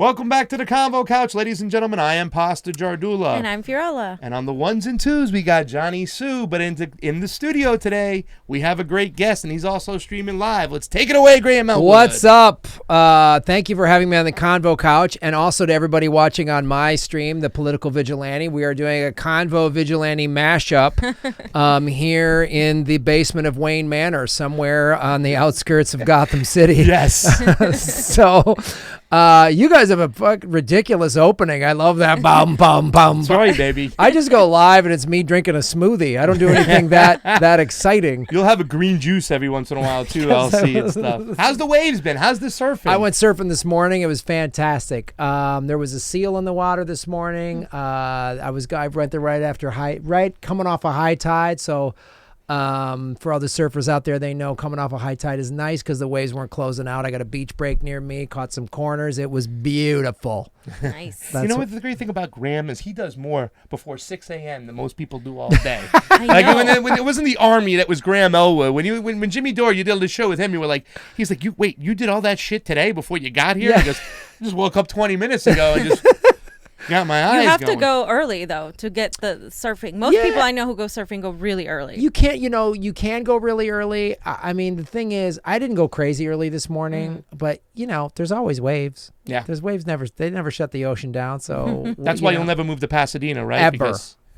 Welcome back to the Convo Couch, ladies and gentlemen. I am Pasta Jardula. And I'm Fiorella. And on the ones and twos, we got Johnny Sue. But in the studio today, we have a great guest, and he's also streaming live. Let's take it away, Graham Elwood. What's up? Thank you for having me on the Convo Couch, and also to everybody watching on my stream, The Political Vigilante. We are doing a Convo Vigilante mashup here in the basement of Wayne Manor, somewhere on the outskirts of Gotham City. Yes. So... you guys have a fucking ridiculous opening. I love that. Bum, bum, bum. That's right, baby. I just go live and it's me drinking a smoothie. I don't do anything that exciting. You'll have a green juice every once in a while, too, I'll see and stuff. How's the waves been? How's the surfing? I went surfing this morning. It was fantastic. There was a seal in the water this morning. I went there right coming off a high tide. So for all the surfers out there, they know coming off a high tide is nice because the waves weren't closing out. I got a beach break near me, caught some corners. It was beautiful. Nice. You know what the great thing about Graham is he does more before 6 a.m. than most people do all day. I know. When it wasn't the Army that was Graham Elwood. When Jimmy Dore, you did the show with him, you were like, he's like, you did all that shit today before you got here? Yeah. He goes, I just woke up 20 minutes ago and just got my eyes You have going. to go early, though, to get the surfing. Most people I know who go surfing go really early. You can go really early. I mean, the thing is, I didn't go crazy early this morning, but there's always waves. Yeah. There's waves. They never shut the ocean down. So That's why you'll never move to Pasadena, right?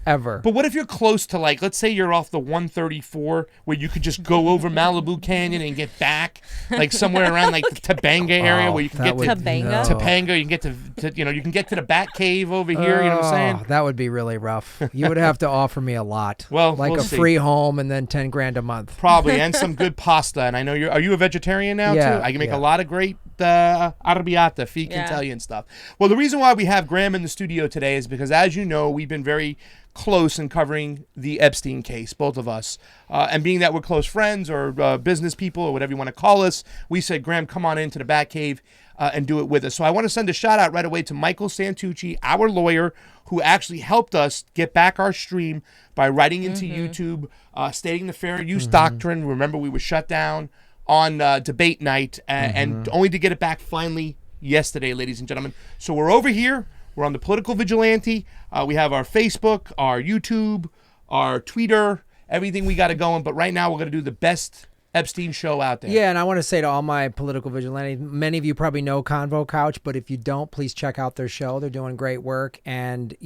Ever. But what if you're close to, like, let's say you're off the 134 where you could just go over Malibu Canyon and get back, like somewhere around like the Topanga area where you can get to Topanga? Topanga. You can get to you can get to the Bat Cave over here. You know what I'm saying? That would be really rough. You would have to offer me a lot. Well, like we'll a see. free home and then $10,000 a month. Probably, and some good pasta. And I know are you a vegetarian now Yeah, too? I can make yeah. a lot of great arrabbiata, Fee can tell you and stuff. Well, the reason why we have Graham in the studio today is because, as you know, we've been very close in covering the Epstein case, both of us. And being that we're close friends or business people or whatever you want to call us, we said, Graham, come on into the Batcave and do it with us. So I want to send a shout out right away to Michael Santucci, our lawyer, who actually helped us get back our stream by writing into YouTube, stating the fair use doctrine. Remember, we were shut down on debate night and only to get it back finally yesterday, ladies and gentlemen. So we're over here. We're on the Political Vigilante. We have our Facebook, our YouTube, our Twitter, everything we got it going. But right now we're going to do the best Epstein show out there. Yeah, and I want to say to all my political vigilantes, many of you probably know Convo Couch, but if you don't, please check out their show. They're doing great work. And,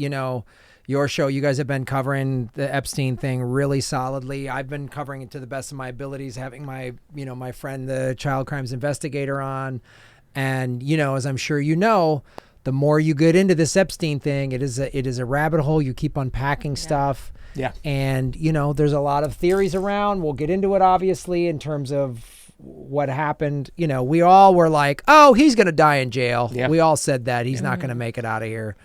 your show, you guys have been covering the Epstein thing really solidly. I've been covering it to the best of my abilities, having my, my friend, the child crimes investigator on. And, as I'm sure you know, the more you get into this Epstein thing, it is a rabbit hole. You keep unpacking stuff. Yeah. And, there's a lot of theories around. We'll get into it, obviously, in terms of what happened. We all were like, oh, he's going to die in jail. Yeah. We all said that. He's not going to make it out of here.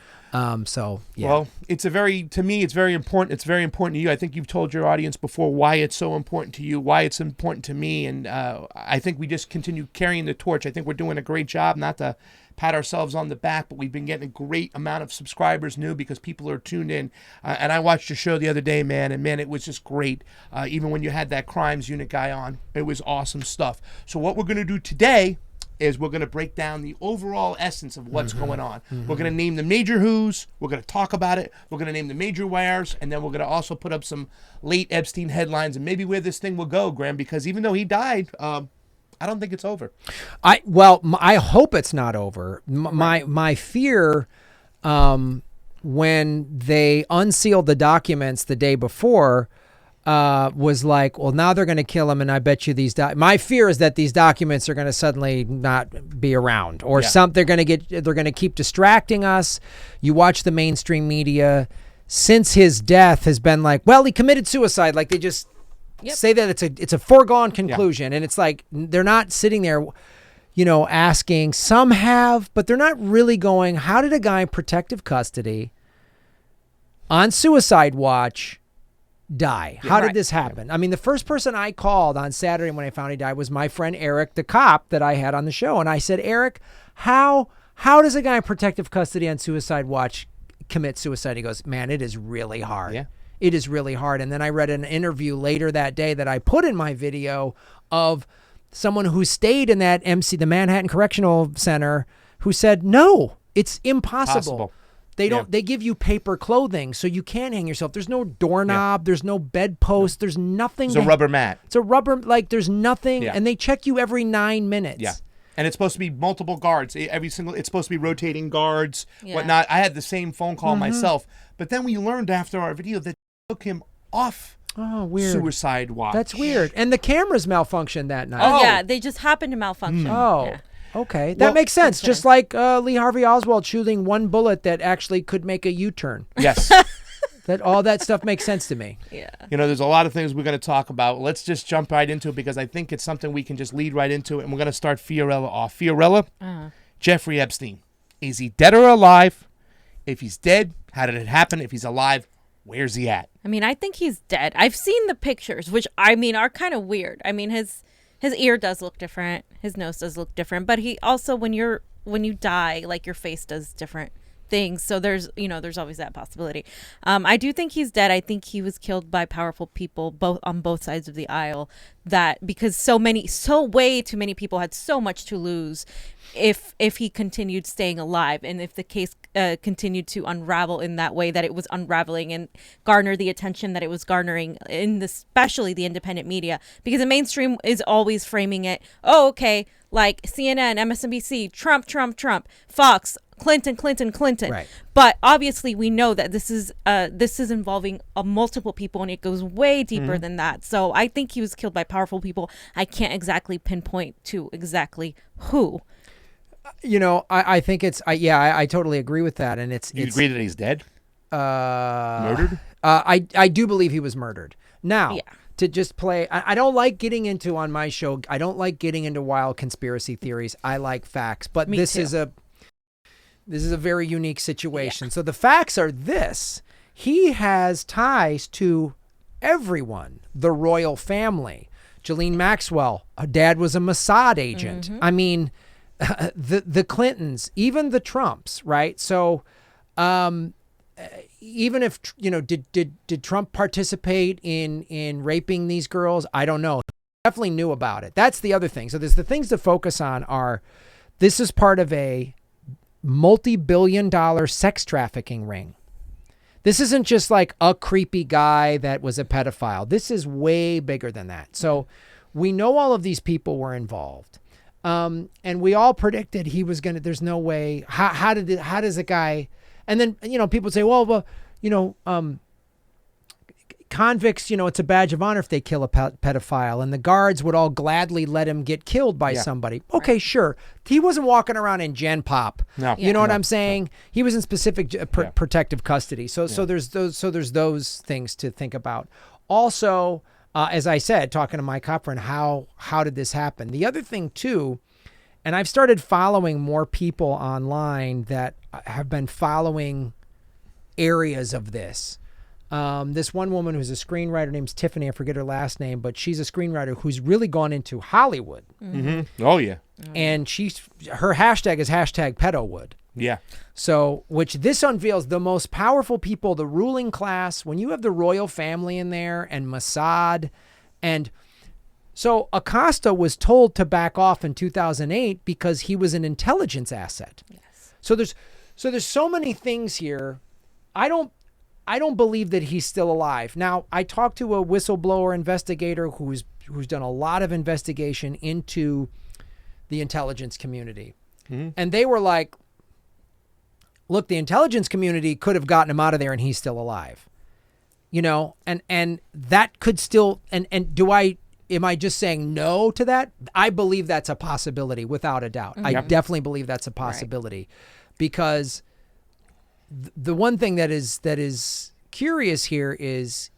So, yeah. Well, to me, it's very important. It's very important to you. I think you've told your audience before why it's so important to you, why it's important to me. And I think we just continue carrying the torch. I think we're doing a great job, not to pat ourselves on the back, but we've been getting a great amount of subscribers new because people are tuned in. And I watched your show the other day, man, and man, it was just great. Even when you had that crimes unit guy on, it was awesome stuff. So what we're going to do today is we're going to break down the overall essence of what's going on. We're going to name the major who's, we're going to talk about it, we're going to name the major wires, and then we're going to also put up some late Epstein headlines and maybe where this thing will go, Graham, because even though he died, I don't think it's over. I hope it's not over. My fear, when they unsealed the documents the day before, was like, well, now they're going to kill him, and I bet you my fear is that these documents are going to suddenly not be around, or they're going to keep distracting us. You watch the mainstream media since his death has been like, well, he committed suicide. Like they just say that it's a foregone conclusion, and it's like they're not sitting there, asking. Some have, but they're not really going, how did a guy in protective custody on suicide watch die? How did this happen? I mean, the first person I called on Saturday when I found he died was my friend Eric, the cop that I had on the show. And I said, Eric, how does a guy in protective custody on suicide watch commit suicide? He goes, man, it is really hard. Yeah. It is really hard. And then I read an interview later that day that I put in my video of someone who stayed in that the Manhattan Correctional Center, who said, no, It's impossible. Possible. They don't. They give you paper clothing, so you can't hang yourself. There's no doorknob. There's no bedpost. There's nothing. It's a rubber mat. It's a rubber. Like there's nothing, Yeah. and they check you every 9 minutes. Yeah. And it's supposed to be multiple guards. It's supposed to be rotating guards, Yeah. whatnot. I had the same phone call myself. But then we learned after our video that they took him off Oh, weird. suicide watch. That's weird. And the cameras malfunctioned that night. Oh, Oh. yeah, they just happened to malfunction. Oh. Yeah. Okay, that Well, makes sense. Just like Lee Harvey Oswald shooting one bullet that actually could make a U-turn. Yes. That all that stuff makes sense to me. Yeah. You know, there's a lot of things we're going to talk about. Let's just jump right into it because I think it's something we can just lead right into it. And we're going to start Fiorella off. Fiorella, Jeffrey Epstein. Is he dead or alive? If he's dead, how did it happen? If he's alive, where's he at? I mean, I think he's dead. I've seen the pictures, which I mean are kind of weird. I mean, his ear does look different, his nose does look different, but he also when you die, like your face does different things. So there's always that possibility. I do think he's dead. I think he was killed by powerful people on both sides of the aisle. That because way too many people had so much to lose if he continued staying alive, and if the case continued to unravel in that way that it was unraveling and garner the attention that it was garnering especially the independent media, because the mainstream is always framing it, oh, okay, like CNN, MSNBC, Trump, Fox, Clinton. Right. But obviously we know that this is involving multiple people, and it goes way deeper than that. So I think he was killed by powerful people. I can't exactly pinpoint to exactly who. You know, I think it's I totally agree with that, and You agree that he's dead? Murdered? I do believe he was murdered. Now, Yeah. to just play, I don't like getting into on my show. I don't like getting into wild conspiracy theories. I like facts, but Me this too. is a very unique situation. So the facts are this: he has ties to everyone, the royal family. Ghislaine Maxwell, her dad was a Mossad agent. I mean, the Clintons, even the Trumps, right? So, even if did Trump participate in raping these girls? I don't know. Definitely knew about it. That's the other thing. So there's the things to focus on are this is part of a multi-billion-dollar sex trafficking ring. This isn't just like a creepy guy that was a pedophile. This is way bigger than that. So we know all of these people were involved. And we all predicted he was going to, there's no way. How does a guy, and then, people say, well, convicts, it's a badge of honor if they kill a pedophile, and the guards would all gladly let him get killed by somebody. Okay, sure. He wasn't walking around in Gen Pop. No. You know what I'm saying? He was in specific protective custody. So there's those things to think about. Also, as I said, talking to Mike Hopper, and how did this happen? The other thing too, and I've started following more people online that have been following areas of this. This one woman who's a screenwriter named Tiffany, I forget her last name, but she's a screenwriter who's really gone into Hollywood. Mm-hmm. Oh, yeah. And her hashtag is #pedowood. Yeah. So, which this unveils the most powerful people, the ruling class, when you have the royal family in there and Mossad. And so Acosta was told to back off in 2008 because he was an intelligence asset. Yes. So there's so many things here. I don't believe that he's still alive. Now, I talked to a whistleblower investigator who's done a lot of investigation into the intelligence community. Mm-hmm. And they were like, look, the intelligence community could have gotten him out of there and he's still alive. And that could still, and am I just saying no to that? I believe that's a possibility without a doubt. Mm-hmm. I definitely believe that's a possibility because the one thing that is curious here is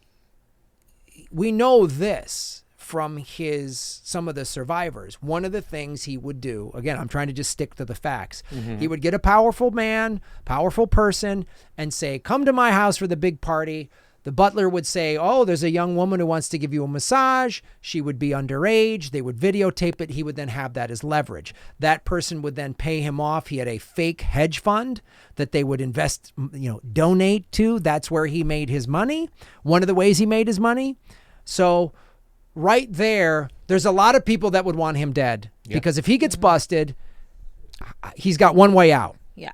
we know this from some of the survivors. One of the things he would do, again, I'm trying to just stick to the facts. Mm-hmm. He would get a powerful person and say, come to my house for the big party. The butler would say, oh, there's a young woman who wants to give you a massage. She would be underage. They would videotape it. He would then have that as leverage. That person would then pay him off. He had a fake hedge fund that they would donate to. That's where he made his money. One of the ways he made his money. So right there's a lot of people that would want him dead because if he gets busted, he's got one way out. Yeah.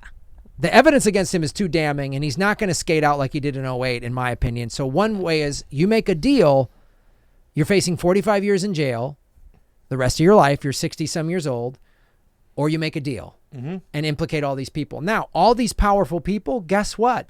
the evidence against him is too damning, and he's not going to skate out like he did in '08, in my opinion. So one way is you make a deal. You're facing 45 years in jail the rest of your life. You're 60-some years old. Or you make a deal and implicate all these people. Now, all these powerful people, guess what?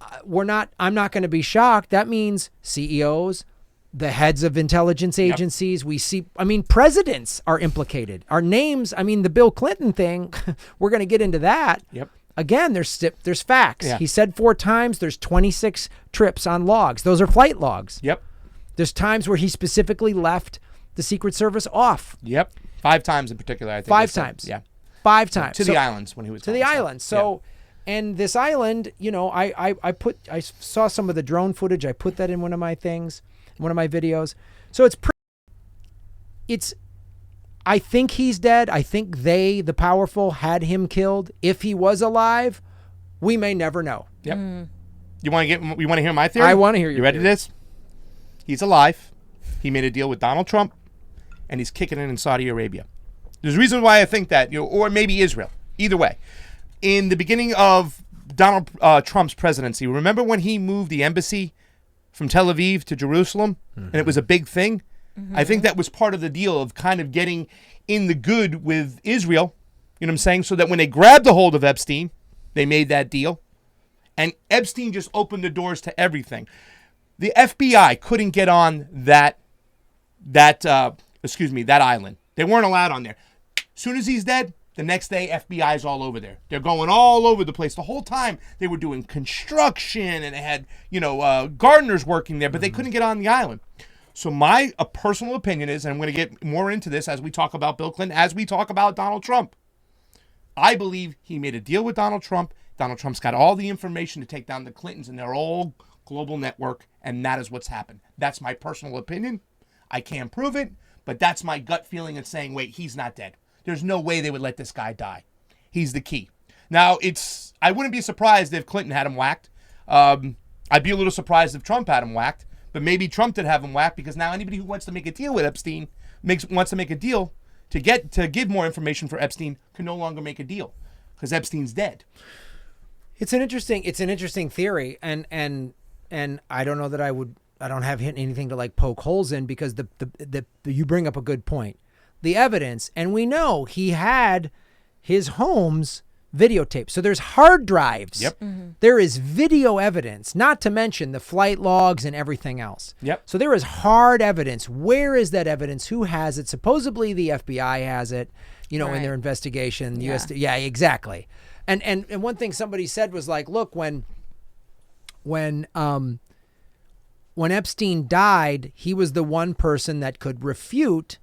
I'm not going to be shocked. That means CEOs, the heads of intelligence agencies. We see, presidents are implicated. Our names, the Bill Clinton thing, we're going to get into that. Yep. Again, there's facts. Yeah. He said 4 times, there's 26 trips on logs. Those are flight logs. Yep. There's times where he specifically left the Secret Service off. Yep. 5 times in particular, I think. 5 times. Yeah. 5 times. To the islands when he was to the islands. So, and this island, I saw some of the drone footage. I put that in one of my things, one of my videos. So I think he's dead. I think the powerful, had him killed. If he was alive, we may never know. Yep. You want to hear my theory? I want to hear your You ready theory. to this? He's alive. He made a deal with Donald Trump, and he's kicking it in Saudi Arabia. There's a reason why I think that, or maybe Israel. Either way. In the beginning of Donald Trump's presidency, remember when he moved the embassy from Tel Aviv to Jerusalem, and it was a big thing? I think that was part of the deal of kind of getting in the good with Israel, you know what I'm saying? So that when they grabbed a hold of Epstein, they made that deal. And Epstein just opened the doors to everything. The FBI couldn't get on that island. They weren't allowed on there. As soon as he's dead, the next day, FBI's all over there. They're going all over the place. The whole time, they were doing construction, and they had, gardeners working there, but they couldn't get on the island. So my personal opinion is, and I'm going to get more into this as we talk about Bill Clinton, as we talk about Donald Trump. I believe he made a deal with Donald Trump. Donald Trump's got all the information to take down the Clintons and their whole global network, and that is what's happened. That's my personal opinion. I can't prove it, but that's my gut feeling and saying, wait, he's not dead. There's no way they would let this guy die. He's the key. Now, I wouldn't be surprised if Clinton had him whacked. I'd be a little surprised if Trump had him whacked, but maybe Trump did have him whacked, because now anybody who wants to make a deal with Epstein wants to make a deal to give more information for Epstein can no longer make a deal because Epstein's dead. It's an interesting theory, and I don't know that I don't have anything to poke holes in, because you bring up a good point. The evidence, and we know he had his home's videotape. So there's hard drives. Yep. There is video evidence, not to mention the flight logs and everything else. Yep. So there is hard evidence. Where is that evidence? Who has it? Supposedly the FBI has it, in their investigation. Yeah. Exactly. And one thing somebody said was look, when Epstein died, he was the one person that could refute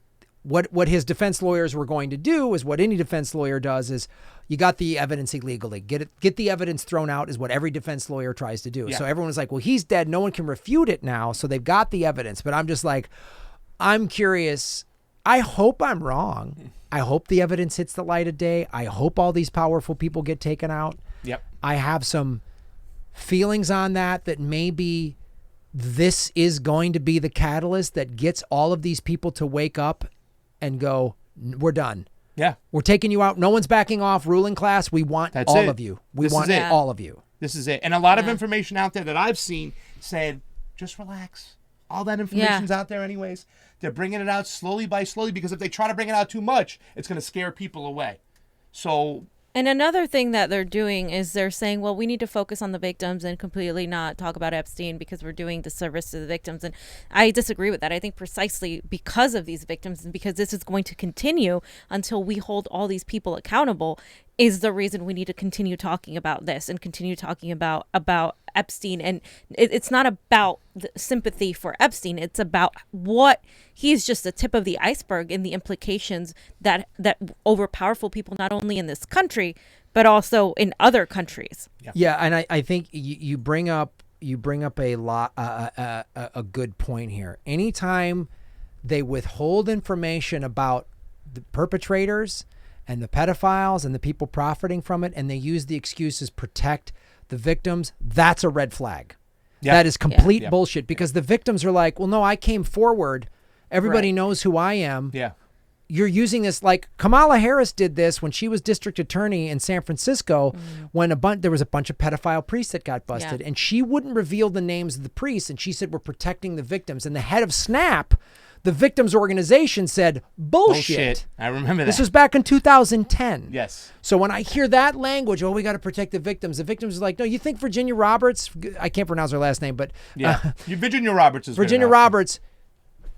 what his defense lawyers were going to do. Is what any defense lawyer does is, you got the evidence illegally. Get the evidence thrown out is what every defense lawyer tries to do. Yeah. So everyone was like, well, he's dead. No one can refute it now. So they've got the evidence. But I'm just I'm curious. I hope I'm wrong. I hope the evidence hits the light of day. I hope all these powerful people get taken out. Yep. I have some feelings on that maybe this is going to be the catalyst that gets all of these people to wake up and go, we're done. Yeah. We're taking you out. No one's backing off. Ruling class, we want That's all it. of you. We This want is it. all of you. This is it. And a lot of information out there that I've seen said, just relax. All that information's out there anyways. They're bringing it out slowly by slowly, because if they try to bring it out too much, it's going to scare people away. So... And another thing that they're doing is they're saying, well, we need to focus on the victims and completely not talk about Epstein because we're doing disservice to the victims. And I disagree with that. I think precisely because of these victims, and because this is going to continue until we hold all these people accountable, is the reason we need to continue talking about this and continue talking about Epstein. And it's not about the sympathy for Epstein. It's about what he's just the tip of the iceberg in the implications that over powerful people, not only in this country, but also in other countries. Yeah. And I think you bring up a good point here. Anytime they withhold information about the perpetrators and the pedophiles and the people profiting from it, and they use the excuses protect the victims, that's a red flag. Yep. That is complete bullshit, because the victims are like, well, no, I came forward. Everybody knows who I am. Yeah. you're using this like Kamala Harris did this when she was district attorney in San Francisco when there was a bunch of pedophile priests that got busted and she wouldn't reveal the names of the priests. And she said, we're protecting the victims. And the head of SNAP, the victims organization, said, bullshit. I remember that. This was back in 2010. Yes. So when I hear that language, we got to protect the victims are like, no, you think Virginia Roberts, I can't pronounce her last name, but Virginia Roberts is Virginia Roberts,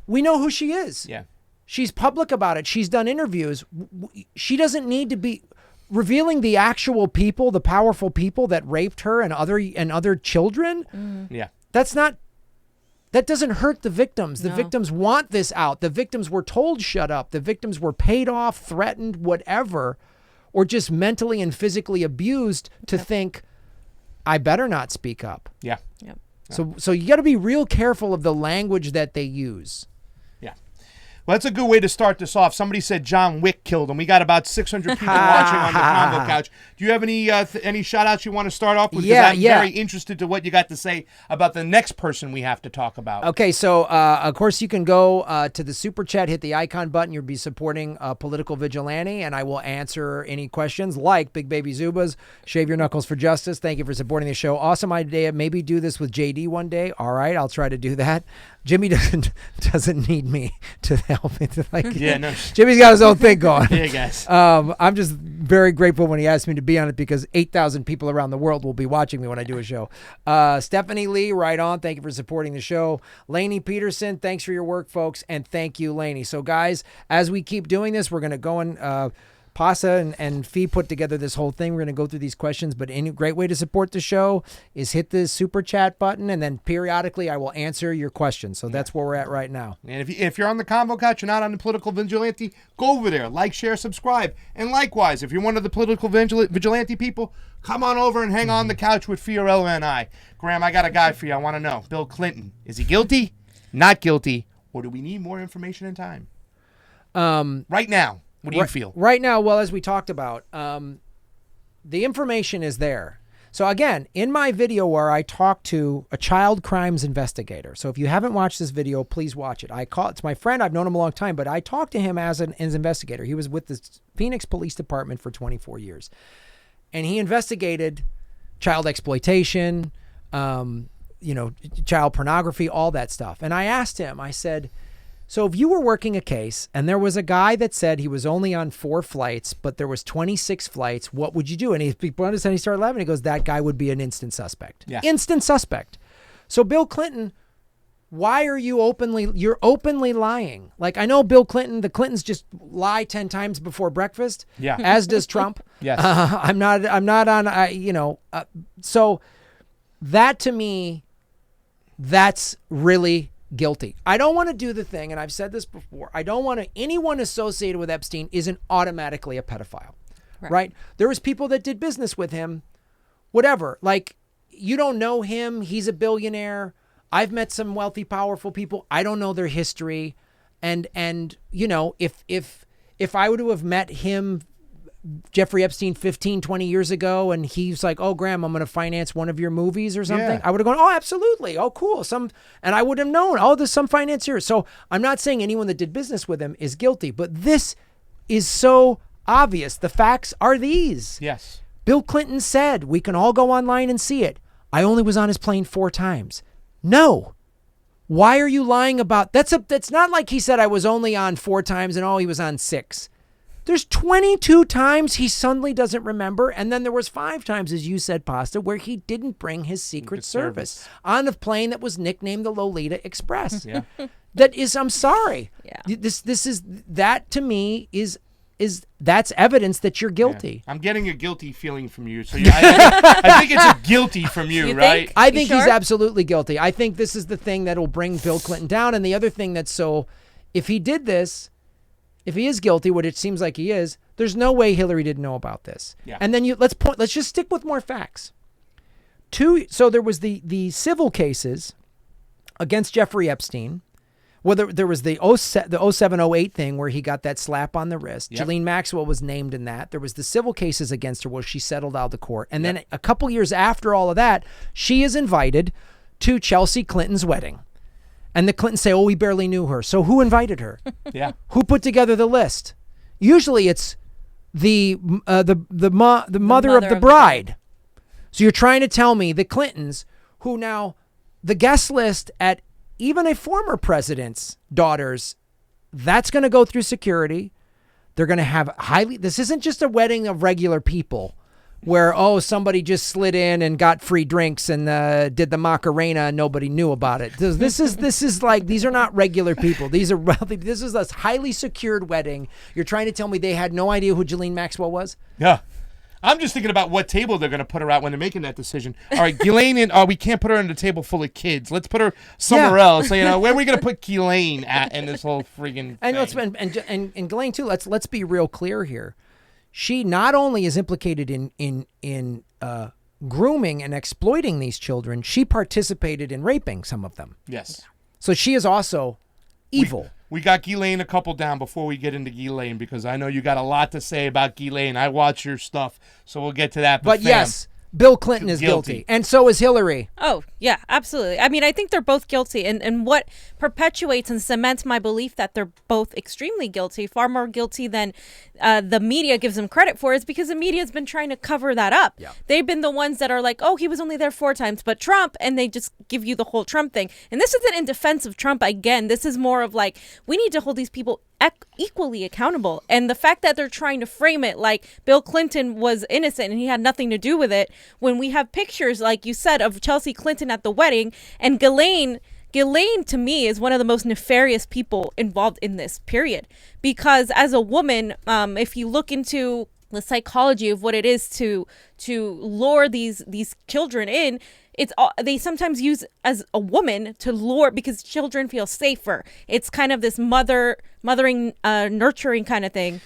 we know who she is. Yeah. She's public about it. She's done interviews. She doesn't need to be revealing the actual people, the powerful people that raped her and other children. Yeah. That doesn't hurt the victims. The victims want this out. The victims were told shut up. The victims were paid off, threatened, whatever, or just mentally and physically abused to think, I better not speak up. Yeah. Yep. So you got to be real careful of the language that they use. Well, that's a good way to start this off. Somebody said John Wick killed him. We got about 600 people watching on the Convo couch. Do you have any shout-outs you want to start off with? Yeah, I'm very interested to what you got to say about the next person we have to talk about. Okay, so, of course, you can go to the Super Chat, hit the icon button. You'll be supporting a political vigilante, and I will answer any questions like Big Baby Zubas, Shave Your Knuckles for Justice. Thank you for supporting the show. Awesome idea. Maybe do this with JD one day. All right, I'll try to do that. Jimmy doesn't need me to help me. Jimmy's got his own thing going. Yeah, guys. I'm just very grateful when he asked me to be on it because 8,000 people around the world will be watching me when I do a show. Stephanie Lee, right on. Thank you for supporting the show. Lainey Peterson, thanks for your work, folks, and thank you, Lainey. So, guys, as we keep doing this, we're going to go and Pasa and Fee put together this whole thing. We're going to go through these questions, but any great way to support the show is hit the Super Chat button, and then periodically I will answer your questions. So that's where we're at right now. And if you're on the Convo couch, you're not on the Political Vigilante, go over there, like, share, subscribe. And likewise, if you're one of the Political Vigilante people, come on over and hang on the couch with Fiorella and I. Graham, I got a guy for you. I want to know. Bill Clinton, is he guilty, not guilty, or do we need more information and time? Right now. What do you feel? Right now, well, as we talked about, the information is there. So again, in my video where I talk to a child crimes investigator. So if you haven't watched this video, please watch it. It's my friend. I've known him a long time, but I talked to him as an investigator. He was with the Phoenix Police Department for 24 years. And he investigated child exploitation, child pornography, all that stuff. And I asked him, I said, so if you were working a case and there was a guy that said he was only on 4 flights, but there was 26 flights, what would you do? And he started laughing. He goes, that guy would be an instant suspect. Yeah. Instant suspect. So Bill Clinton, why are you you're openly lying? Like, I know Bill Clinton, the Clintons just lie 10 times before breakfast. Yeah. As does Trump. Yes. I'm not on, so that to me, that's really guilty. I don't want to do the thing, and I've said this before, I don't want anyone associated with Epstein isn't automatically a pedophile, right? There was people that did business with him, whatever. Like, you don't know him. He's a billionaire. I've met some wealthy, powerful people. I don't know their history. And if I were to have met him, Jeffrey Epstein 15, 20 years ago, and he's like, oh, Graham, I'm going to finance one of your movies or something. Yeah. I would have gone, oh, absolutely. Oh, cool. And I would have known, oh, there's some financiers. So I'm not saying anyone that did business with him is guilty, but this is so obvious. The facts are these. Yes. Bill Clinton said, we can all go online and see it. I only was on his plane 4 times. No. Why are you lying about, that's not like he said I was only on 4 times and he was on 6. There's 22 times he suddenly doesn't remember. And then there was 5 times, as you said, Pasta, where he didn't bring his Secret Service on a plane that was nicknamed the Lolita Express. Yeah. That is, I'm sorry. Yeah. This is, that to me is that's evidence that you're guilty. Yeah. I'm getting a guilty feeling from you. So I think it's a guilty from you, right? Think? I think sure? He's absolutely guilty. I think this is the thing that will bring Bill Clinton down. And the other thing if he did this, if he is guilty, what it seems like he is, there's no way Hillary didn't know about this. Yeah. And then let's just stick with more facts. So there was the civil cases against Jeffrey Epstein. Well, there was the 07-08 thing where he got that slap on the wrist. Yep. Ghislaine Maxwell was named in that. There was the civil cases against her where she settled out of court. And then a couple years after all of that, she is invited to Chelsea Clinton's wedding. And the Clintons say, oh, we barely knew her. So who invited her? Yeah. Who put together the list? Usually it's the mother of the bride. So you're trying to tell me the Clintons, who now the guest list at even a former president's daughters, that's going to go through security. They're going to have this isn't just a wedding of regular people where, oh, somebody just slid in and got free drinks and did the Macarena and nobody knew about it. This is like, these are not regular people. This is a highly secured wedding. You're trying to tell me they had no idea who Ghislaine Maxwell was? Yeah. I'm just thinking about what table they're going to put her at when they're making that decision. All right, Ghislaine, we can't put her on a table full of kids. Let's put her somewhere else. So, where are we going to put Ghislaine at in this whole friggin' thing? And Ghislaine too. Let's be real clear here. She not only is implicated in grooming and exploiting these children, she participated in raping some of them. Yes. So she is also evil. We got Ghislaine a couple down before we get into Ghislaine, because I know you got a lot to say about Ghislaine. I watch your stuff, so we'll get to that. But yes, Bill Clinton is guilty. And so is Hillary. Oh, yeah, absolutely. I mean, I think they're both guilty. And what perpetuates and cements my belief that they're both extremely guilty, far more guilty than the media gives them credit for, is because the media has been trying to cover that up. Yeah. They've been the ones that are like, oh, he was only there 4 times, but Trump, and they just give you the whole Trump thing. And this isn't in defense of Trump. Again, this is more of like, we need to hold these people equally accountable. And the fact that they're trying to frame it like Bill Clinton was innocent and he had nothing to do with it, when we have pictures, like you said, of Chelsea Clinton at the wedding, and Ghislaine to me is one of the most nefarious people involved in this period, because as a woman, if you look into the psychology of what it is to lure these children in, they sometimes use as a woman to lure because children feel safer. It's kind of this mothering, nurturing kind of thing.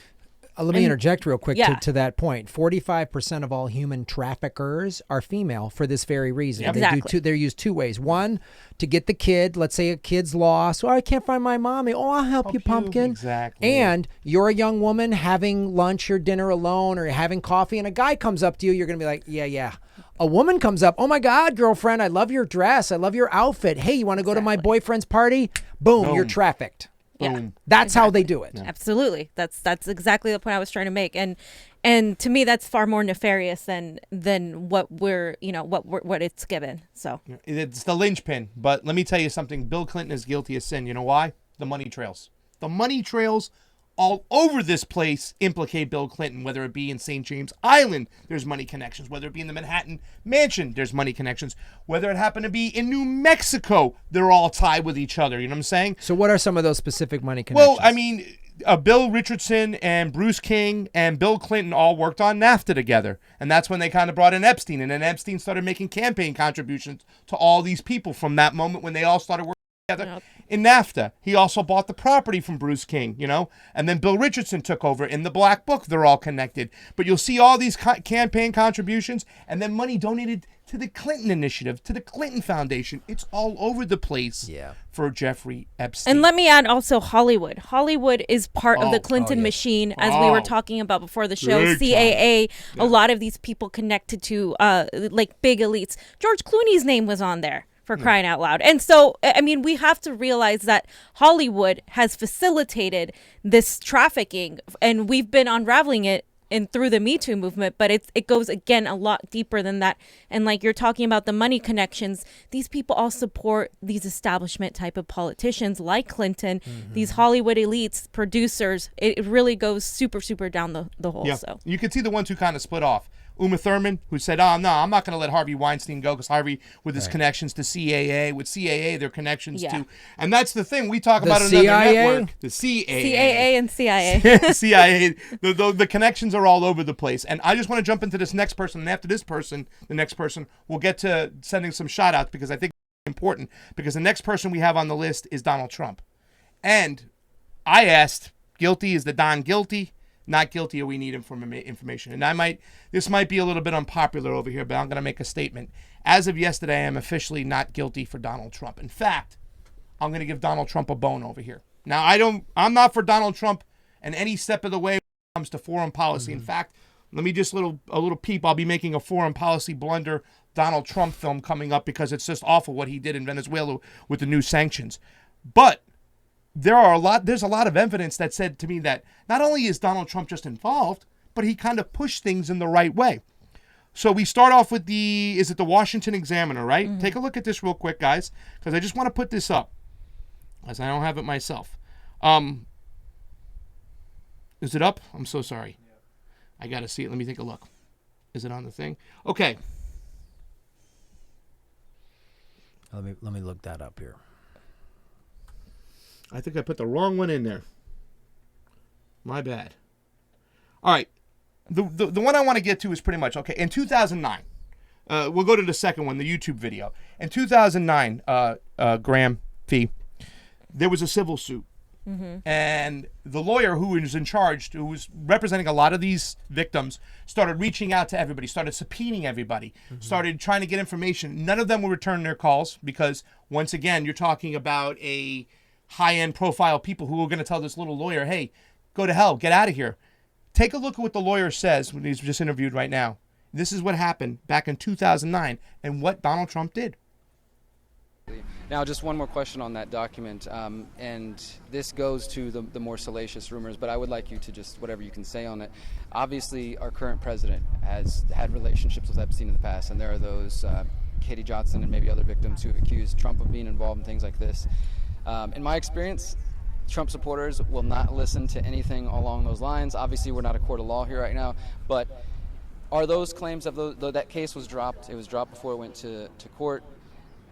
Let me interject real quick to that point. 45% of all human traffickers are female for this very reason. Yep. Exactly. They're used 2 ways. One, to get the kid. Let's say a kid's lost. Oh, I can't find my mommy. Oh, I'll help you, pumpkin. Exactly. And you're a young woman having lunch or dinner alone, or having coffee, and a guy comes up to you. You're going to be like, yeah. A woman comes up. Oh, my God, girlfriend, I love your dress. I love your outfit. Hey, you want to go to my boyfriend's party? Boom, you're trafficked. Yeah. That's how they do it. Yeah. Absolutely. That's exactly the point I was trying to make. And to me, that's far more nefarious than what we're, what it's given. So it's the linchpin. But let me tell you something. Bill Clinton is guilty of sin. You know why? The money trails. The money trails all over this place implicate Bill Clinton, whether it be in St. James Island, there's money connections. Whether it be in the Manhattan Mansion, there's money connections. Whether it happen to be in New Mexico, they're all tied with each other. You know what I'm saying? So what are some of those specific money connections? Well, I mean, Bill Richardson and Bruce King and Bill Clinton all worked on NAFTA together. And that's when they kind of brought in Epstein. And then Epstein started making campaign contributions to all these people from that moment when they all started working together. In NAFTA, he also bought the property from Bruce King, and then Bill Richardson took over. In the Black Book, they're all connected. But you'll see all these campaign contributions and then money donated to the Clinton Initiative, to the Clinton Foundation. It's all over the place for Jeffrey Epstein. And let me add also Hollywood. Hollywood is part of the Clinton machine, as we were talking about before the show. CAA, a lot of these people connected to like big elites. George Clooney's name was on there. For crying out loud. And so, I mean, we have to realize that Hollywood has facilitated this trafficking, and we've been unraveling it through the Me Too movement, but it goes, again, a lot deeper than that. And like you're talking about the money connections, these people all support these establishment type of politicians like Clinton, these Hollywood elites, producers. It really goes super, super down the hole. Yeah. So You can see the ones who kind of split off. Uma Thurman, who said, no, I'm not going to let Harvey Weinstein go, because Harvey, with his connections to CAA, with CAA, their connections to, and that's the thing, we talk about another network, the CAA. CAA and CIA. CIA, the connections are all over the place. And I just want to jump into this next person, and after this person, the next person, we'll get to sending some shout outs, because I think it's important, because the next person we have on the list is Donald Trump. And I asked, guilty, is the Don guilty? Not guilty, or we need information. And this might be a little bit unpopular over here, but I'm going to make a statement. As of yesterday, I am officially not guilty for Donald Trump. In fact, I'm going to give Donald Trump a bone over here. Now, I'm not for Donald Trump in any step of the way when it comes to foreign policy. In fact, Let me just a little peep. I'll be making a foreign policy blunder Donald Trump film coming up because it's just awful what he did in Venezuela with the new sanctions. But there's a lot of evidence that said to me that not only is Donald Trump just involved, but he kind of pushed things in the right way. So we start off with the Washington Examiner, right? Mm-hmm. Take a look at this real quick, guys, because I just want to put this up, as I don't have it myself. Is it up? I'm so sorry. I got to see it. Let me take a look. Is it on the thing? Okay. Let me look that up here. I think I put the wrong one in there. My bad. All right. The one I want to get to is pretty much, okay, in 2009, we'll go to the second one, the YouTube video. In 2009, Graham Fee, there was a civil suit. Mm-hmm. And the lawyer who was in charge, who was representing a lot of these victims, started reaching out to everybody, started subpoenaing everybody, started trying to get information. None of them will return their calls because, once again, you're talking about a high-end profile people who are going to tell this little lawyer, hey, go to hell, get out of here. Take a look at what the lawyer says when he's just interviewed right now. This is what happened back in 2009 and what Donald Trump did. Now, just one more question on that document, and this goes to the more salacious rumors, but I would like you to just, whatever you can say on it. Obviously, our current president has had relationships with Epstein in the past, and there are those, Katie Johnson and maybe other victims who have accused Trump of being involved in things like this. In my experience, Trump supporters will not listen to anything along those lines. Obviously, we're not a court of law here right now, but are those claims of that case was dropped? It was dropped before it went to court.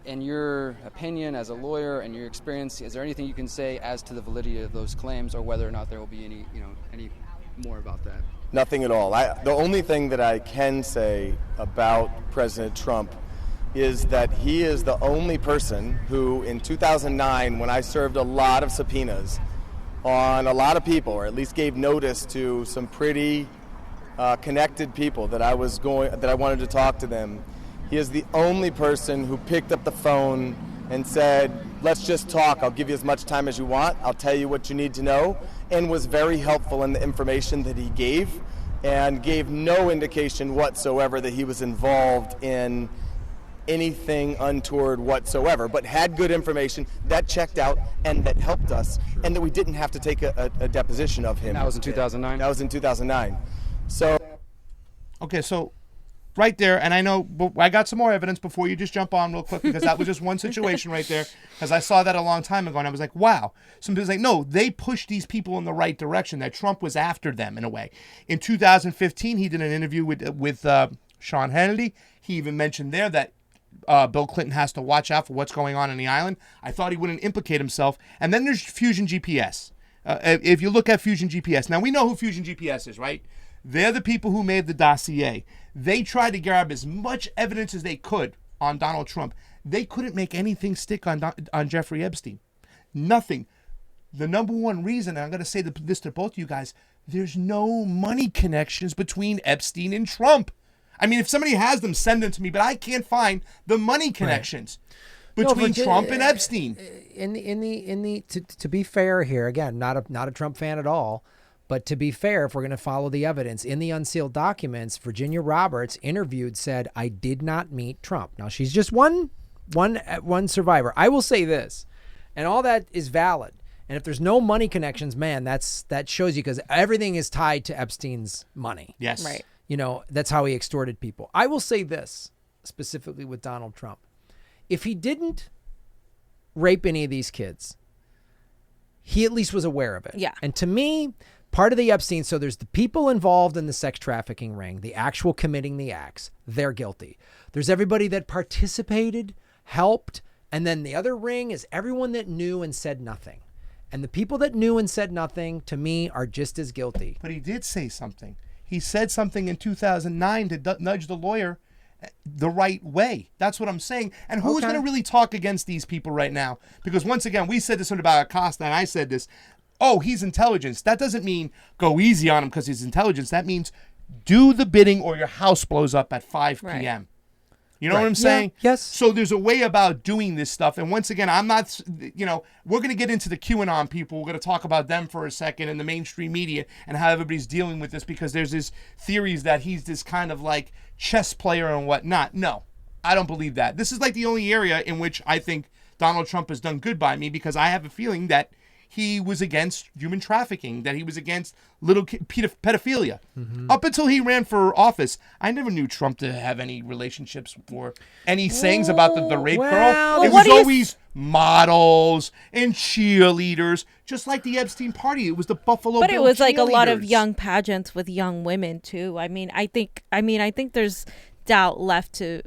In your opinion, as a lawyer and your experience, is there anything you can say as to the validity of those claims, or whether or not there will be any more about that? Nothing at all. The only thing that I can say about President Trump is that he is the only person who, in 2009, when I served a lot of subpoenas on a lot of people, or at least gave notice to some pretty connected people that I wanted to talk to them, he is the only person who picked up the phone and said, let's just talk. I'll give you as much time as you want. I'll tell you what you need to know, and was very helpful in the information that he gave, and gave no indication whatsoever that he was involved in anything untoward whatsoever, but had good information that checked out and that helped us, and that we didn't have to take a deposition of him. That was in 2009? That was in 2009. So. Okay, so right there, and I know I got some more evidence before you just jump on real quick, because that was just one situation right there, because I saw that a long time ago, and I was like, wow. Some people like, no, they pushed these people in the right direction, that Trump was after them in a way. In 2015, he did an interview with Sean Hannity. He even mentioned there that Bill Clinton has to watch out for what's going on in the island. I thought he wouldn't implicate himself. And then there's Fusion GPS. If you look at Fusion GPS, now we know who Fusion GPS is, right? They're the people who made the dossier. They tried to grab as much evidence as they could on Donald Trump. They couldn't make anything stick on Jeffrey Epstein. Nothing. The number one reason, and I'm going to say this to both of you guys, there's no money connections between Epstein and Trump. I mean, if somebody has them, send them to me, but I can't find the money connections between Trump and Epstein. To be fair here, again, not a Trump fan at all, but to be fair, if we're going to follow the evidence, in the unsealed documents, Virginia Roberts, interviewed, said, I did not meet Trump. Now, she's just one survivor. I will say this, and all that is valid. And if there's no money connections, man, that shows you, because everything is tied to Epstein's money. Yes. Right. That's how he extorted people. I will say this, specifically with Donald Trump. If he didn't rape any of these kids, he at least was aware of it. Yeah. And to me, part of the Epstein, so there's the people involved in the sex trafficking ring, the actual committing the acts, they're guilty. There's everybody that participated, helped, and then the other ring is everyone that knew and said nothing. And the people that knew and said nothing, to me, are just as guilty. But he did say something. He said something in 2009 to nudge the lawyer the right way. That's what I'm saying. And who's going to really talk against these people right now? Because once again, we said this about Acosta, and I said this. Oh, he's intelligence. That doesn't mean go easy on him because he's intelligence. That means do the bidding or your house blows up at 5 p.m. You know what I'm saying? Yes. So there's a way about doing this stuff. And once again, I'm not, we're going to get into the QAnon people. We're going to talk about them for a second and the mainstream media and how everybody's dealing with this, because there's this theories that he's this kind of like chess player and whatnot. No, I don't believe that. This is like the only area in which I think Donald Trump has done good by me, because I have a feeling that he was against human trafficking, that he was against little pedophilia. Up until he ran for office, I never knew Trump to have any relationships or any sayings about the rape girl. It was always models and cheerleaders, just like the Epstein party. It was the Buffalo Bill But it was like a lot of cheerleaders. young pageants with young women too. I think there's doubt left to,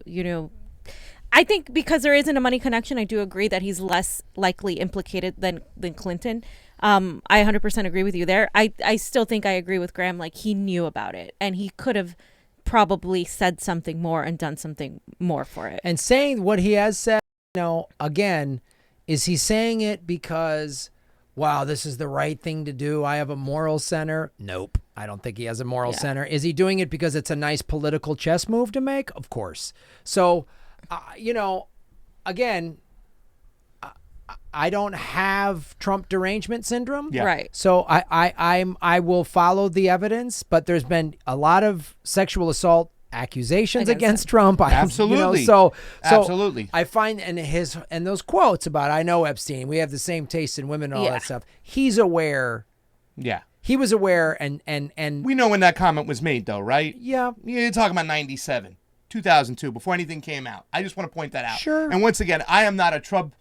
I think because there isn't a money connection, I do agree that he's less likely implicated than Clinton. I 100% agree with you there. I still think I agree with Graham. Like, he knew about it, and he could have probably said something more and done something more for it. And saying what he has said, again, is he saying it because, wow, this is the right thing to do? I have a moral center. Nope. I don't think he has a moral center. Is he doing it because it's a nice political chess move to make? Of course. So, again, I don't have Trump derangement syndrome. Yeah. Right. So I will follow the evidence, but there's been a lot of sexual assault accusations against Trump. Absolutely. So Absolutely. I find and those quotes about, I know Epstein, we have the same taste in women and all that stuff. He's aware. Yeah. He was aware and We know when that comment was made, though, right? yeah. You're talking about 97, 2002, before anything came out. I just want to point that out. Sure. And once again, I am not a Trump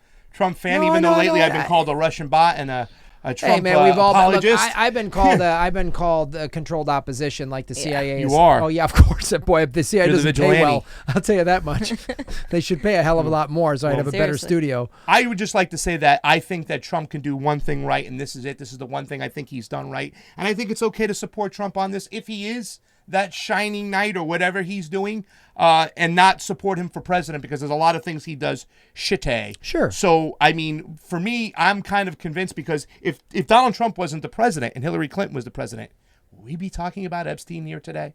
fan, No, even though no, lately no, I've been called a Russian bot and a Trump Hey man, we've all been, look, apologist. I've been called controlled opposition, like the CIA. You are. Oh yeah, of course. Boy, if the CIA You're the doesn't pay vigilante. well, I'll tell you that much. They should pay a hell of a lot more, so I'd have a better Seriously. studio. I would just like to say that I think that Trump can do one thing right, and this is it. This is the one thing I think he's done right. And I think it's okay to support Trump on this if he is that shining knight or whatever he's doing, and not support him for president, because there's a lot of things he does shitty. Sure. So, I mean, for me, I'm kind of convinced, because if Donald Trump wasn't the president and Hillary Clinton was the president, would we be talking about Epstein here today?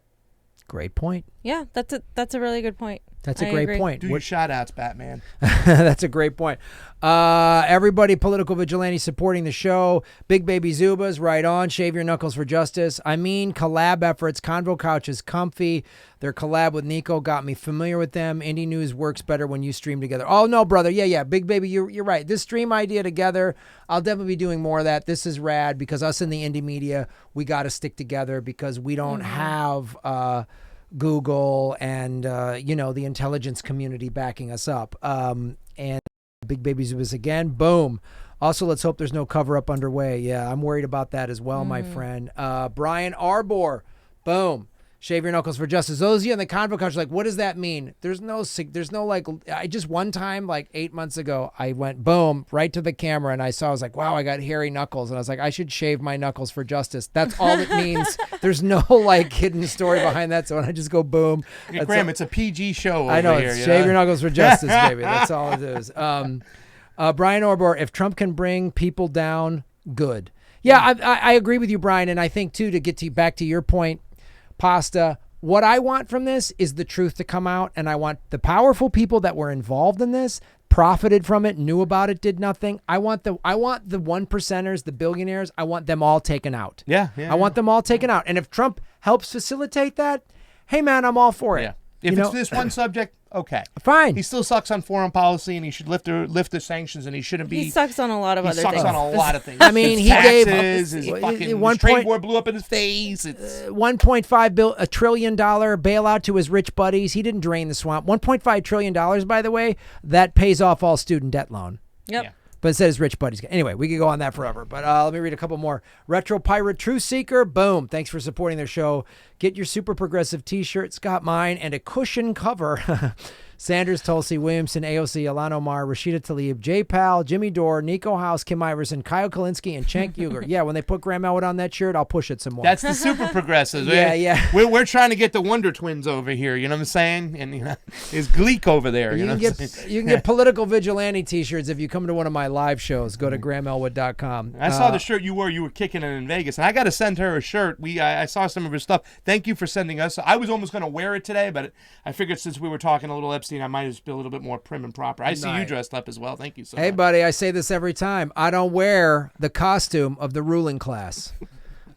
Great point. Yeah, that's a really good point. That's a I great agree. point. Do your shout outs, Batman. That's a great point. Everybody, political vigilante supporting the show. Big Baby Zubas, right on. Shave Your Knuckles for Justice. I mean, collab efforts. Convo Couch is comfy. Their collab with Nico got me familiar with them. Indie News works better when you stream together. Oh, no, brother. Yeah. Big Baby, you're right. This stream idea together, I'll definitely be doing more of that. This is rad, because us in the indie media, we got to stick together, because we don't have Google and the intelligence community backing us up. And Big Baby Zubas again, boom. Also, let's hope there's no cover up underway. Yeah, I'm worried about that as well, my friend. Brian Arbor, boom. Shave Your Knuckles for Justice. Those of you in the Convo Couch are like, what does that mean? There's no like, I just one time, like 8 months ago, I went boom right to the camera and I was like, wow, I got hairy knuckles. And I was like, I should shave my knuckles for justice. That's all it means. There's no like hidden story behind that. So when I just go boom. Hey, Graham, it's a PG show over I know, here. it's you Shave know? Your Knuckles for Justice, baby. That's all it is. Brian Orbor, if Trump can bring people down, good. Yeah, I agree with you, Brian. And I think, too, to get back to your point, Pasta, what I want from this is the truth to come out, and I want the powerful people that were involved in this, profited from it, knew about it, did nothing. I want the 1%ers, the billionaires, I want them all taken out. Yeah. I want them all taken out. And if Trump helps facilitate that, hey man, I'm all for it. Yeah. If it's this one subject, okay. Fine. He still sucks on foreign policy, and he should lift the sanctions, and he shouldn't be. He sucks on a lot of He other sucks things. on a lot of things. I mean, his he gave- taxes, his fucking one train point- board blew up in his face. It's $1.5 trillion bailout to his rich buddies. He didn't drain the swamp. $1.5 trillion, by the way, that pays off all student debt loan. Yep. Yeah. But it says rich buddies. Anyway, we could go on that forever. But let me read a couple more. Retro Pirate Truth Seeker. Boom. Thanks for supporting their show. Get your super progressive t-shirts. Got mine. And a cushion cover. Sanders, Tulsi, Williamson, AOC, Alana Omar, Rashida Tlaib, J Pal, Jimmy Dore, Nico House, Kim Iverson, Kyle Kalinske, and Cenk Uygur. Yeah, when they put Graham Elwood on that shirt, I'll push it some more. That's the super progressives. Yeah. We're trying to get the Wonder Twins over here. You know what I'm saying? And there's Gleek over there. You know can what I'm saying? get political vigilante t-shirts if you come to one of my live shows. Go to GrahamElwood.com. I saw the shirt you wore. You were kicking it in Vegas, and I got to send her a shirt. I saw some of her stuff. Thank you for sending us. I was almost going to wear it today, but I figured since we were talking a little Epstein Epstein, I might just be a little bit more prim and proper. I see you Nice. dressed up as well. Thank you so Hey, much. buddy, I say this every time. I don't wear the costume of the ruling class.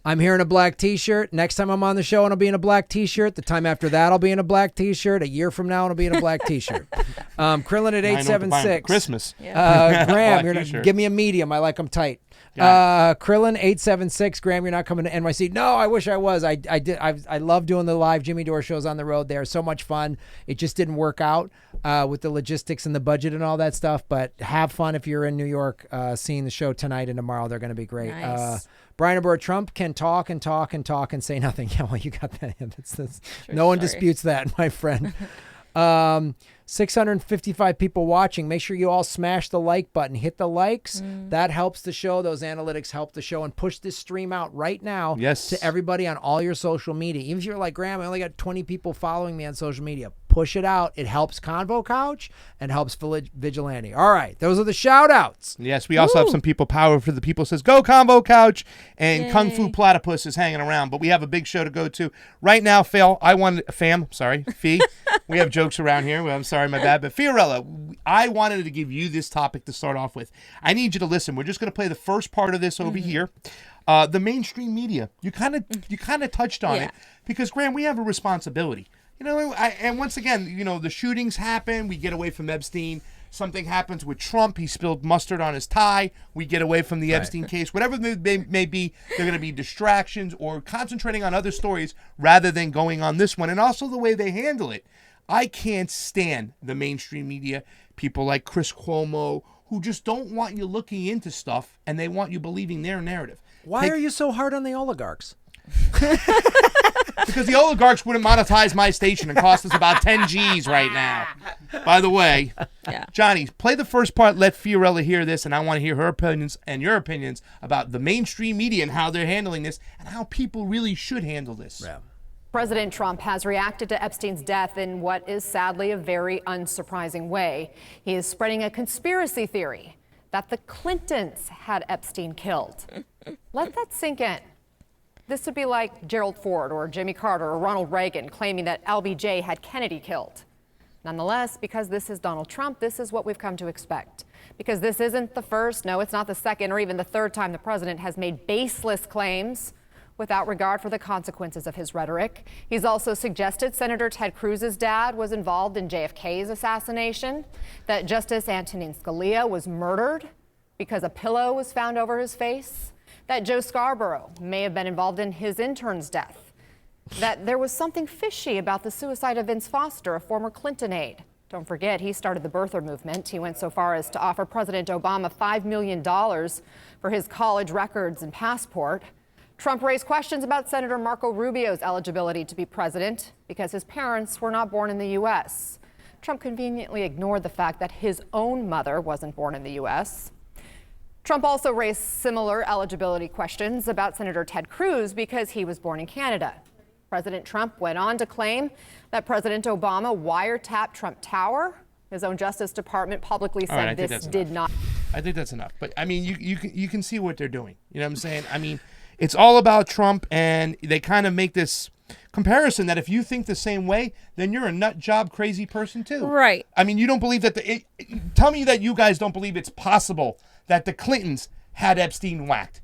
I'm here in a black T-shirt. Next time I'm on the show, I'll be in a black T-shirt. The time after that, I'll be in a black T-shirt. A year from now, I'll be in a black T-shirt. Krillin at I know what to buy 'em for 876. Christmas. Graham, Black you're T-shirt. give me a medium. I like them tight. Krillin 876. Graham, you're not coming to NYC. No, I wish I was. I did. I love doing the live Jimmy Dore shows on the road. They're so much fun. It just didn't work out with the logistics and the budget and all that stuff. But have fun if you're in New York, seeing the show tonight and tomorrow. They're going to be great. Nice. Brian Abur, Trump can talk and talk and talk and say nothing. Yeah, well, you got that. No one disputes that, my friend. 655 people watching. Make sure you all smash the like button. Hit the likes. That helps the show. Those analytics help the show. And push this stream out right now to everybody on all your social media. Even if you're like, Graham, I only got 20 people following me on social media. Push it out. It helps Convo Couch and helps Vigilante. All right. Those are the shout outs. Yes, we also have some people. Power for the People says, go Combo Couch, and Kung Fu Platypus is hanging around. But we have a big show to go to. Right now, Fee, we have jokes around here. Well, I'm sorry, my bad. But Fiorella, I wanted to give you this topic to start off with. I need you to listen. We're just going to play the first part of this over here. The mainstream media. You kind of touched on it. Because, Graham, we have a responsibility. You know, and once again, you know, the shootings happen. We get away from Epstein. Something happens with Trump. He spilled mustard on his tie. We get away from the Epstein case. Whatever they may be, they're going to be distractions or concentrating on other stories rather than going on this one. And also the way they handle it. I can't stand the mainstream media, people like Chris Cuomo, who just don't want you looking into stuff and they want you believing their narrative. Why are you so hard on the oligarchs? Because the oligarchs wouldn't monetize my station and cost us about 10 G's right now. By the way, Johnny, play the first part. Let Fiorella hear this, and I want to hear her opinions and your opinions about the mainstream media and how they're handling this and how people really should handle this. Yeah. President Trump has reacted to Epstein's death in what is sadly a very unsurprising way. He is spreading a conspiracy theory that the Clintons had Epstein killed. Let that sink in. This would be like Gerald Ford or Jimmy Carter or Ronald Reagan claiming that LBJ had Kennedy killed. Nonetheless, because this is Donald Trump, this is what we've come to expect. Because this isn't the first, no, it's not the second or even the third time the president has made baseless claims without regard for the consequences of his rhetoric. He's also suggested Senator Ted Cruz's dad was involved in JFK's assassination, that Justice Antonin Scalia was murdered because a pillow was found over his face, that Joe Scarborough may have been involved in his intern's death, that there was something fishy about the suicide of Vince Foster, a former Clinton aide. Don't forget, he started the birther movement. He went so far as to offer President Obama $5 million for his college records and passport. Trump raised questions about Senator Marco Rubio's eligibility to be president because his parents were not born in the U.S. Trump conveniently ignored the fact that his own mother wasn't born in the U.S. Trump also raised similar eligibility questions about Senator Ted Cruz because he was born in Canada. President Trump went on to claim that President Obama wiretapped Trump Tower. His own Justice Department publicly said this did not. I think that's enough. But, I mean, you can see what they're doing. You know what I'm saying? I mean, it's all about Trump, and they kind of make this comparison that if you think the same way, then you're a nut job crazy person too. Right. I mean, you don't believe that tell me that you guys don't believe it's possible that the Clintons had Epstein whacked.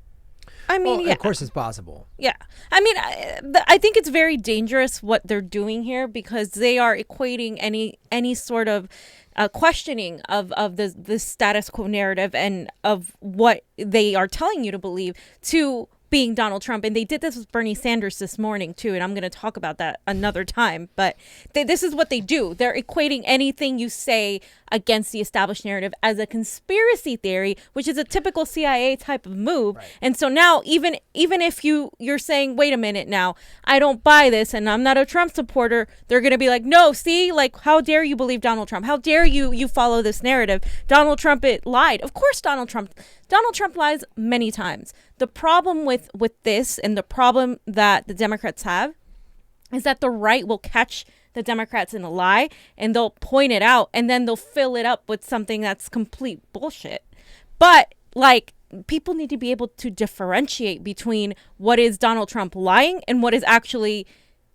I mean, Of course it's possible. Yeah. I mean, I think it's very dangerous what they're doing here because they are equating any sort of questioning of the status quo narrative and of what they are telling you to believe to being Donald Trump. And they did this with Bernie Sanders this morning, too. And I'm going to talk about that another time. But this is what they do. They're equating anything you say against the established narrative as a conspiracy theory, which is a typical CIA type of move. Right. And so now even if you're saying, wait a minute now, I don't buy this and I'm not a Trump supporter, they're going to be like, no, see, like, how dare you believe Donald Trump? How dare you follow this narrative? Donald Trump lied. Of course, Donald Trump lies many times. The problem with this and the problem that the Democrats have is that the right will catch the Democrats in a lie and they'll point it out and then they'll fill it up with something that's complete bullshit. But like, people need to be able to differentiate between what is Donald Trump lying and what is actually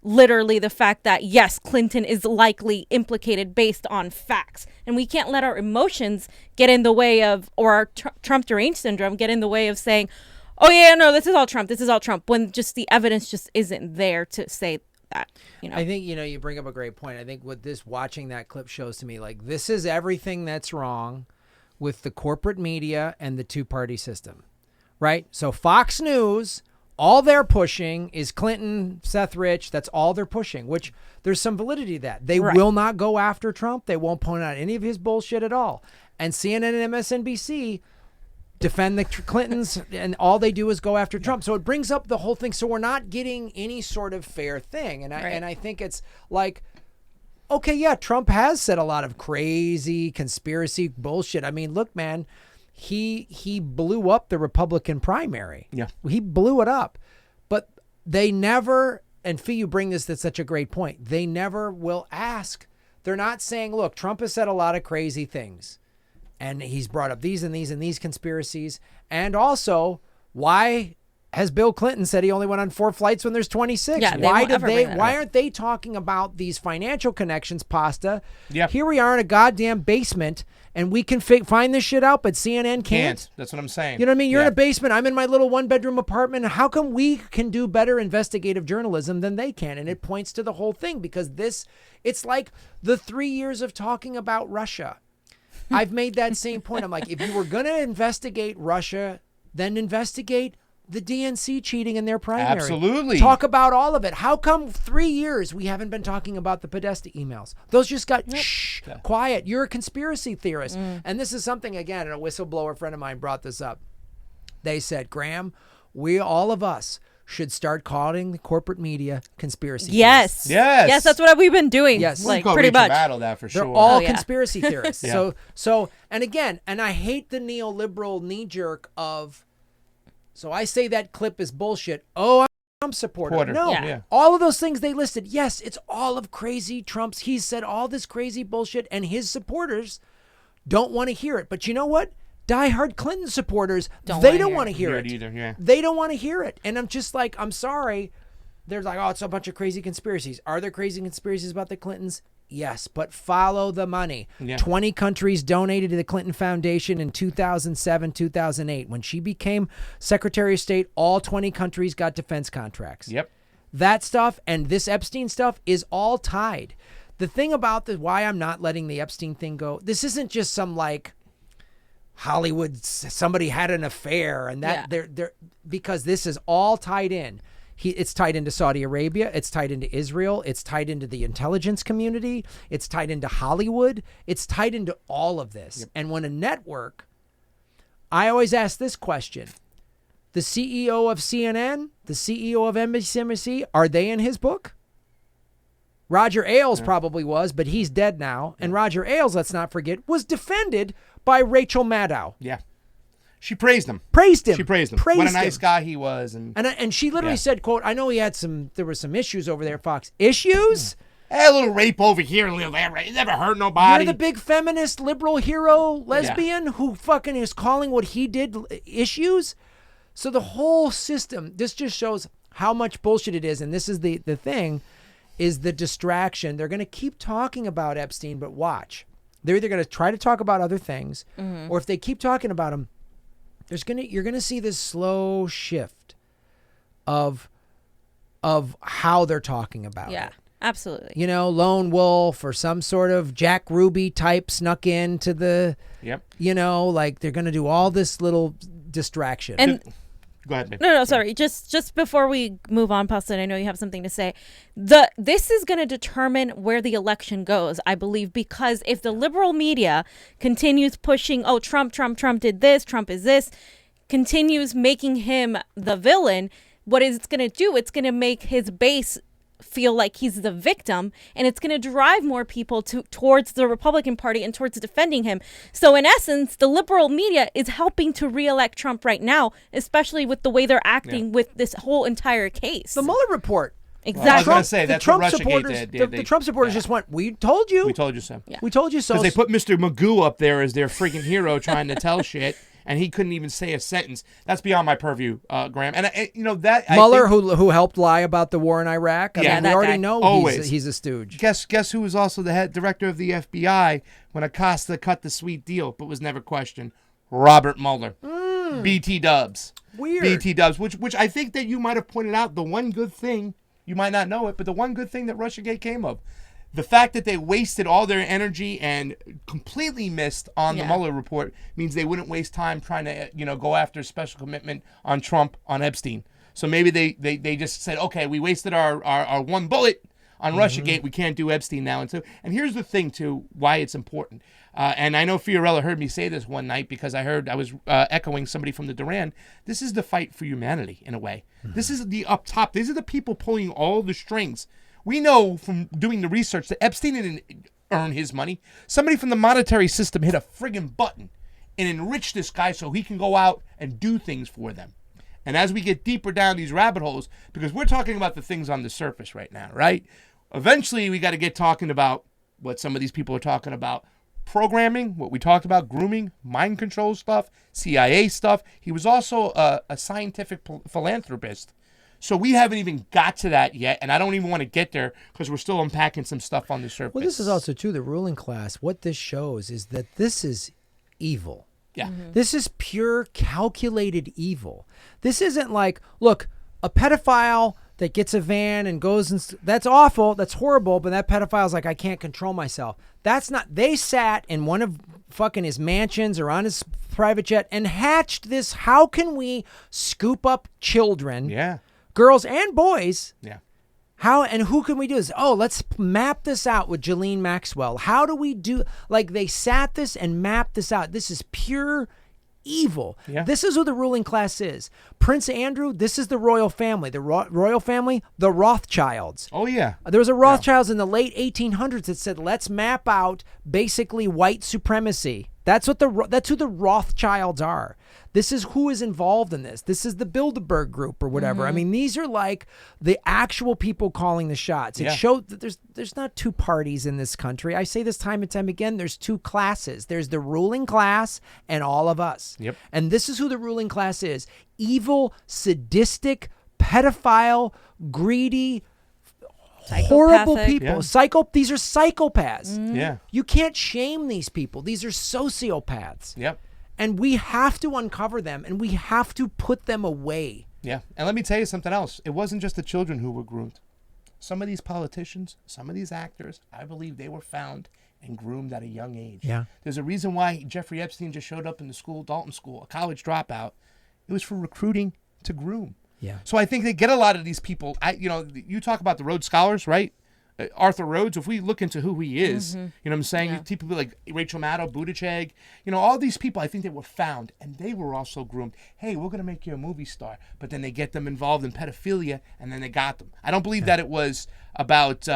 literally the fact that, yes, Clinton is likely implicated based on facts. And we can't let our emotions get in the way of, or our Trump deranged syndrome get in the way of saying, oh, yeah, no, this is all Trump, when just the evidence just isn't there to say that, I think, you bring up a great point. I think what watching that clip shows to me, like, this is everything that's wrong with the corporate media and the two-party system, right? So Fox News, all they're pushing is Clinton, Seth Rich. That's all they're pushing, which there's some validity to that. They will not go after Trump. They won't point out any of his bullshit at all. And CNN and MSNBC defend the Clintons, and all they do is go after Trump. So it brings up the whole thing. So we're not getting any sort of fair thing. And I think it's like, okay, yeah, Trump has said a lot of crazy conspiracy bullshit. I mean, look, man, he blew up the Republican primary. Yeah. He blew it up. But they never, and Fee, you bring this to such a great point, they never will ask. They're not saying, look, Trump has said a lot of crazy things, and he's brought up these and these and these conspiracies. And also, why has Bill Clinton said he only went on 4 flights when there's 26? Yeah, why aren't they talking about these financial connections, Pasta? Yep. Here we are in a goddamn basement, and we can find this shit out, but CNN can't. That's what I'm saying. You know what I mean? You're in a basement. I'm in my little 1-bedroom apartment. How come we can do better investigative journalism than they can? And it points to the whole thing, because it's like the 3 years of talking about Russia. I've made that same point. I'm like, if you were going to investigate Russia, then investigate the DNC cheating in their primary. Absolutely. Talk about all of it. How come 3 years we haven't been talking about the Podesta emails? Those just got quiet. You're a conspiracy theorist. And this is something, again, a whistleblower friend of mine brought this up. They said, Graham, all of us should start calling the corporate media conspiracy theorists. Yes, that's what we've been doing. Yes, like pretty much. Battle that for They're sure. all conspiracy theorists. So, and again, and I hate the neoliberal knee jerk of, so I say that clip is bullshit. Oh, I'm a Trump supporter. No, all of those things they listed. Yes, it's all of crazy Trump's. He's said all this crazy bullshit, and his supporters don't want to hear it. But you know what? Diehard Clinton supporters, they don't want to hear it either. Yeah. They don't want to hear it. And I'm just like, I'm sorry. They're like, oh, it's a bunch of crazy conspiracies. Are there crazy conspiracies about the Clintons? Yes, but follow the money. 20 countries donated to the Clinton Foundation in 2007, 2008. When she became Secretary of State, all 20 countries got defense contracts. Yep. That stuff and this Epstein stuff is all tied. The thing about why I'm not letting the Epstein thing go, this isn't just some like Hollywood, somebody had an affair and that they're because this is all tied in. It's tied into Saudi Arabia. It's tied into Israel. It's tied into the intelligence community. It's tied into Hollywood. It's tied into all of this. Yep. And when a network, I always ask this question, the CEO of CNN, the CEO of MSNBC, are they in his book? Roger Ailes probably was, but he's dead now. And Roger Ailes, let's not forget, was defended by Rachel Maddow. Yeah. She praised him. She praised him. What a nice guy he was. And she literally said, quote, I know he had there were some issues over there, Fox. Issues? A little rape over here, a little there. It never hurt nobody. You're the big feminist, liberal hero lesbian who fucking is calling what he did issues? So the whole system, this just shows how much bullshit it is. And this is the thing, is the distraction. They're going to keep talking about Epstein, but watch. They're either going to try to talk about other things, or if they keep talking about him, you're gonna see this slow shift of how they're talking about it. Yeah, absolutely. You know, Lone Wolf or some sort of Jack Ruby type snuck into the. Yep. You know, like they're gonna do all this little distraction. And go ahead, babe. No, sorry. Just before we move on, Pastor, I know you have something to say. This is going to determine where the election goes, I believe, because if the liberal media continues pushing, oh, Trump did this, Trump is this, continues making him the villain, what is it going to do? It's going to make his base feel like he's the victim, and it's going to drive more people towards the Republican Party and towards defending him. So in essence, the liberal media is helping to reelect Trump right now, especially with the way they're acting with this whole entire case. The Mueller report. Exactly. I was going to say, The that's Trump what Russiagate supporters, did. the Trump supporters just went, we told you. We told you so. Yeah. We told you so. Because they put Mr. Magoo up there as their freaking hero trying to tell shit, and he couldn't even say a sentence. That's beyond my purview, Graham. And, that... Mueller, I think, who helped lie about the war in Iraq. I Yeah, mean, we that already guy. know Always. he's a stooge. Guess who was also the head director of the FBI when Acosta cut the sweet deal, but was never questioned? Robert Mueller. BT Dubs. Weird. BT Dubs, which I think that you might have pointed out the one good thing, you might not know it, but the one good thing that Russiagate came of. The fact that they wasted all their energy and completely missed on the Mueller report means they wouldn't waste time trying to, go after special commitment on Trump, on Epstein. So maybe they just said, okay, we wasted our one bullet on Russiagate. We can't do Epstein now. And here's the thing, too, why it's important. And I know Fiorella heard me say this one night because I was echoing somebody from the Duran. This is the fight for humanity, in a way. This is the up top. These are the people pulling all the strings. We know from doing the research that Epstein didn't earn his money. Somebody from the monetary system hit a friggin' button and enriched this guy so he can go out and do things for them. And as we get deeper down these rabbit holes, because we're talking about the things on the surface right now, right? Eventually, we got to get talking about what some of these people are talking about. Programming, what we talked about, grooming, mind control stuff, CIA stuff. He was also a scientific philanthropist. So we haven't even got to that yet, and I don't even want to get there because we're still unpacking some stuff on the surface. Well, this is also, too, the ruling class. What this shows is that this is evil. Yeah. This is pure calculated evil. This isn't like, look, a pedophile that gets a van and goes and that's awful, that's horrible, but that pedophile's like, I can't control myself. That's not, they sat in one of fucking his mansions or on his private jet and hatched this, how can we scoop up children, girls and boys, how and who can we do this? Oh, let's map this out with Ghislaine Maxwell. How do we do, like they sat this and mapped this out. This is pure evil. This is who the ruling class is. Prince Andrew, this is the royal family. The royal family, the Rothschilds. Oh, yeah. There was a Rothschilds in the late 1800s that said, let's map out basically white supremacy. That's who the Rothschilds are. This is who is involved in this. This is the Bilderberg group or whatever. I mean, these are like the actual people calling the shots. It showed that there's not two parties in this country. I say this time and time again. There's two classes. There's the ruling class and all of us. And this is who the ruling class is. Evil, sadistic, pedophile, greedy, horrible people. These are psychopaths. You can't shame these people. These are sociopaths. And we have to uncover them, and we have to put them away. And let me tell you something else. It wasn't just the children who were groomed. Some of these politicians, some of these actors, I believe they were found and groomed at a young age. There's a reason why Jeffrey Epstein just showed up in the school, Dalton School, a college dropout. It was for recruiting to groom. So I think they get a lot of these people. You talk about the Rhodes Scholars, right? Arthur Rhodes, if we look into who he is, you know what I'm saying? People like Rachel Maddow, Buttigieg, all these people, I think they were found, and they were also groomed. Hey, we're going to make you a movie star. But then they get them involved in pedophilia, and then they got them. I don't believe that it was about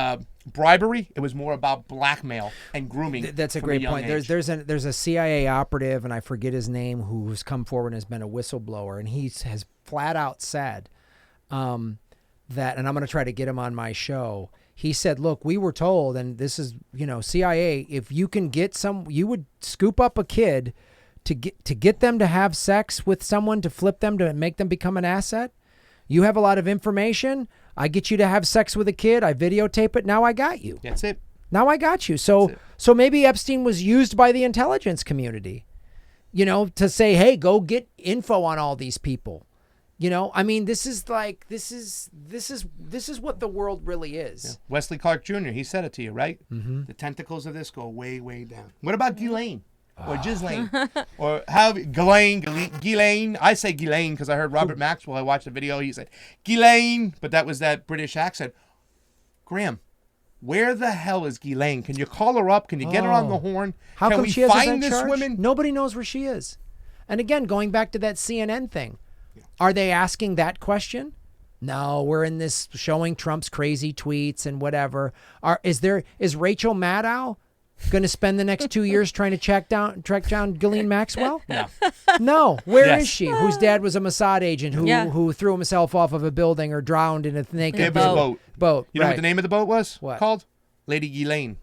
bribery. It was more about blackmail and grooming. That's a great point. There's a CIA operative, and I forget his name, who's come forward and has been a whistleblower, and he has flat out said that, and I'm going to try to get him on my show. He said, look, we were told, and this is, CIA, if you can get you would scoop up a kid to get them to have sex with someone, to flip them, to make them become an asset. You have a lot of information. I get you to have sex with a kid. I videotape it. Now I got you. That's it. Now I got you. So maybe Epstein was used by the intelligence community, to say, hey, go get info on all these people. I mean, this is what the world really is. Wesley Clark Jr., he said it to you, right? The tentacles of this go way, way down. What about Ghislaine? Or Ghislaine? Or how Ghislaine? I say Ghislaine because I heard Robert Maxwell. I watched the video. He said Ghislaine, but that was that British accent. Graham, where the hell is Ghislaine? Can you call her up? Can you get her on the horn? How come she hasn't been charged? Woman? Nobody knows where she is. And again, going back to that CNN thing. Are they asking that question? No, we're in this showing Trump's crazy tweets and whatever. Is Rachel Maddow going to spend the next 2 years trying to track down Ghislaine Maxwell? No. No. Where Yes. is she? Whose dad was a Mossad agent who threw himself off of a building or drowned in a naked It was a boat. boat. You know right. what the name of the boat was? What? Called? Lady Ghislaine.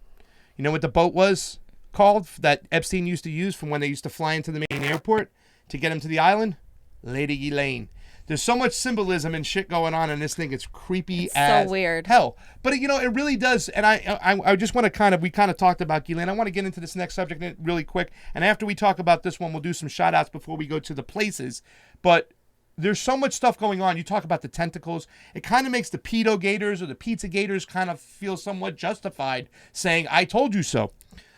You know what the boat was called that Epstein used to use from when they used to fly into the main airport to get him to the island? Lady Ghislaine. There's so much symbolism and shit going on in this thing. It's creepy as so weird. hell. But you know, it really does. And I just want to we kind of talked about Ghislaine. I want to get into this next subject really quick. And after we talk about this one, we'll do some shout outs before we go to the places. But there's so much stuff going on. You talk about the tentacles. It kind of makes the pedo gators or the pizza gators kind of feel somewhat justified saying, I told you so.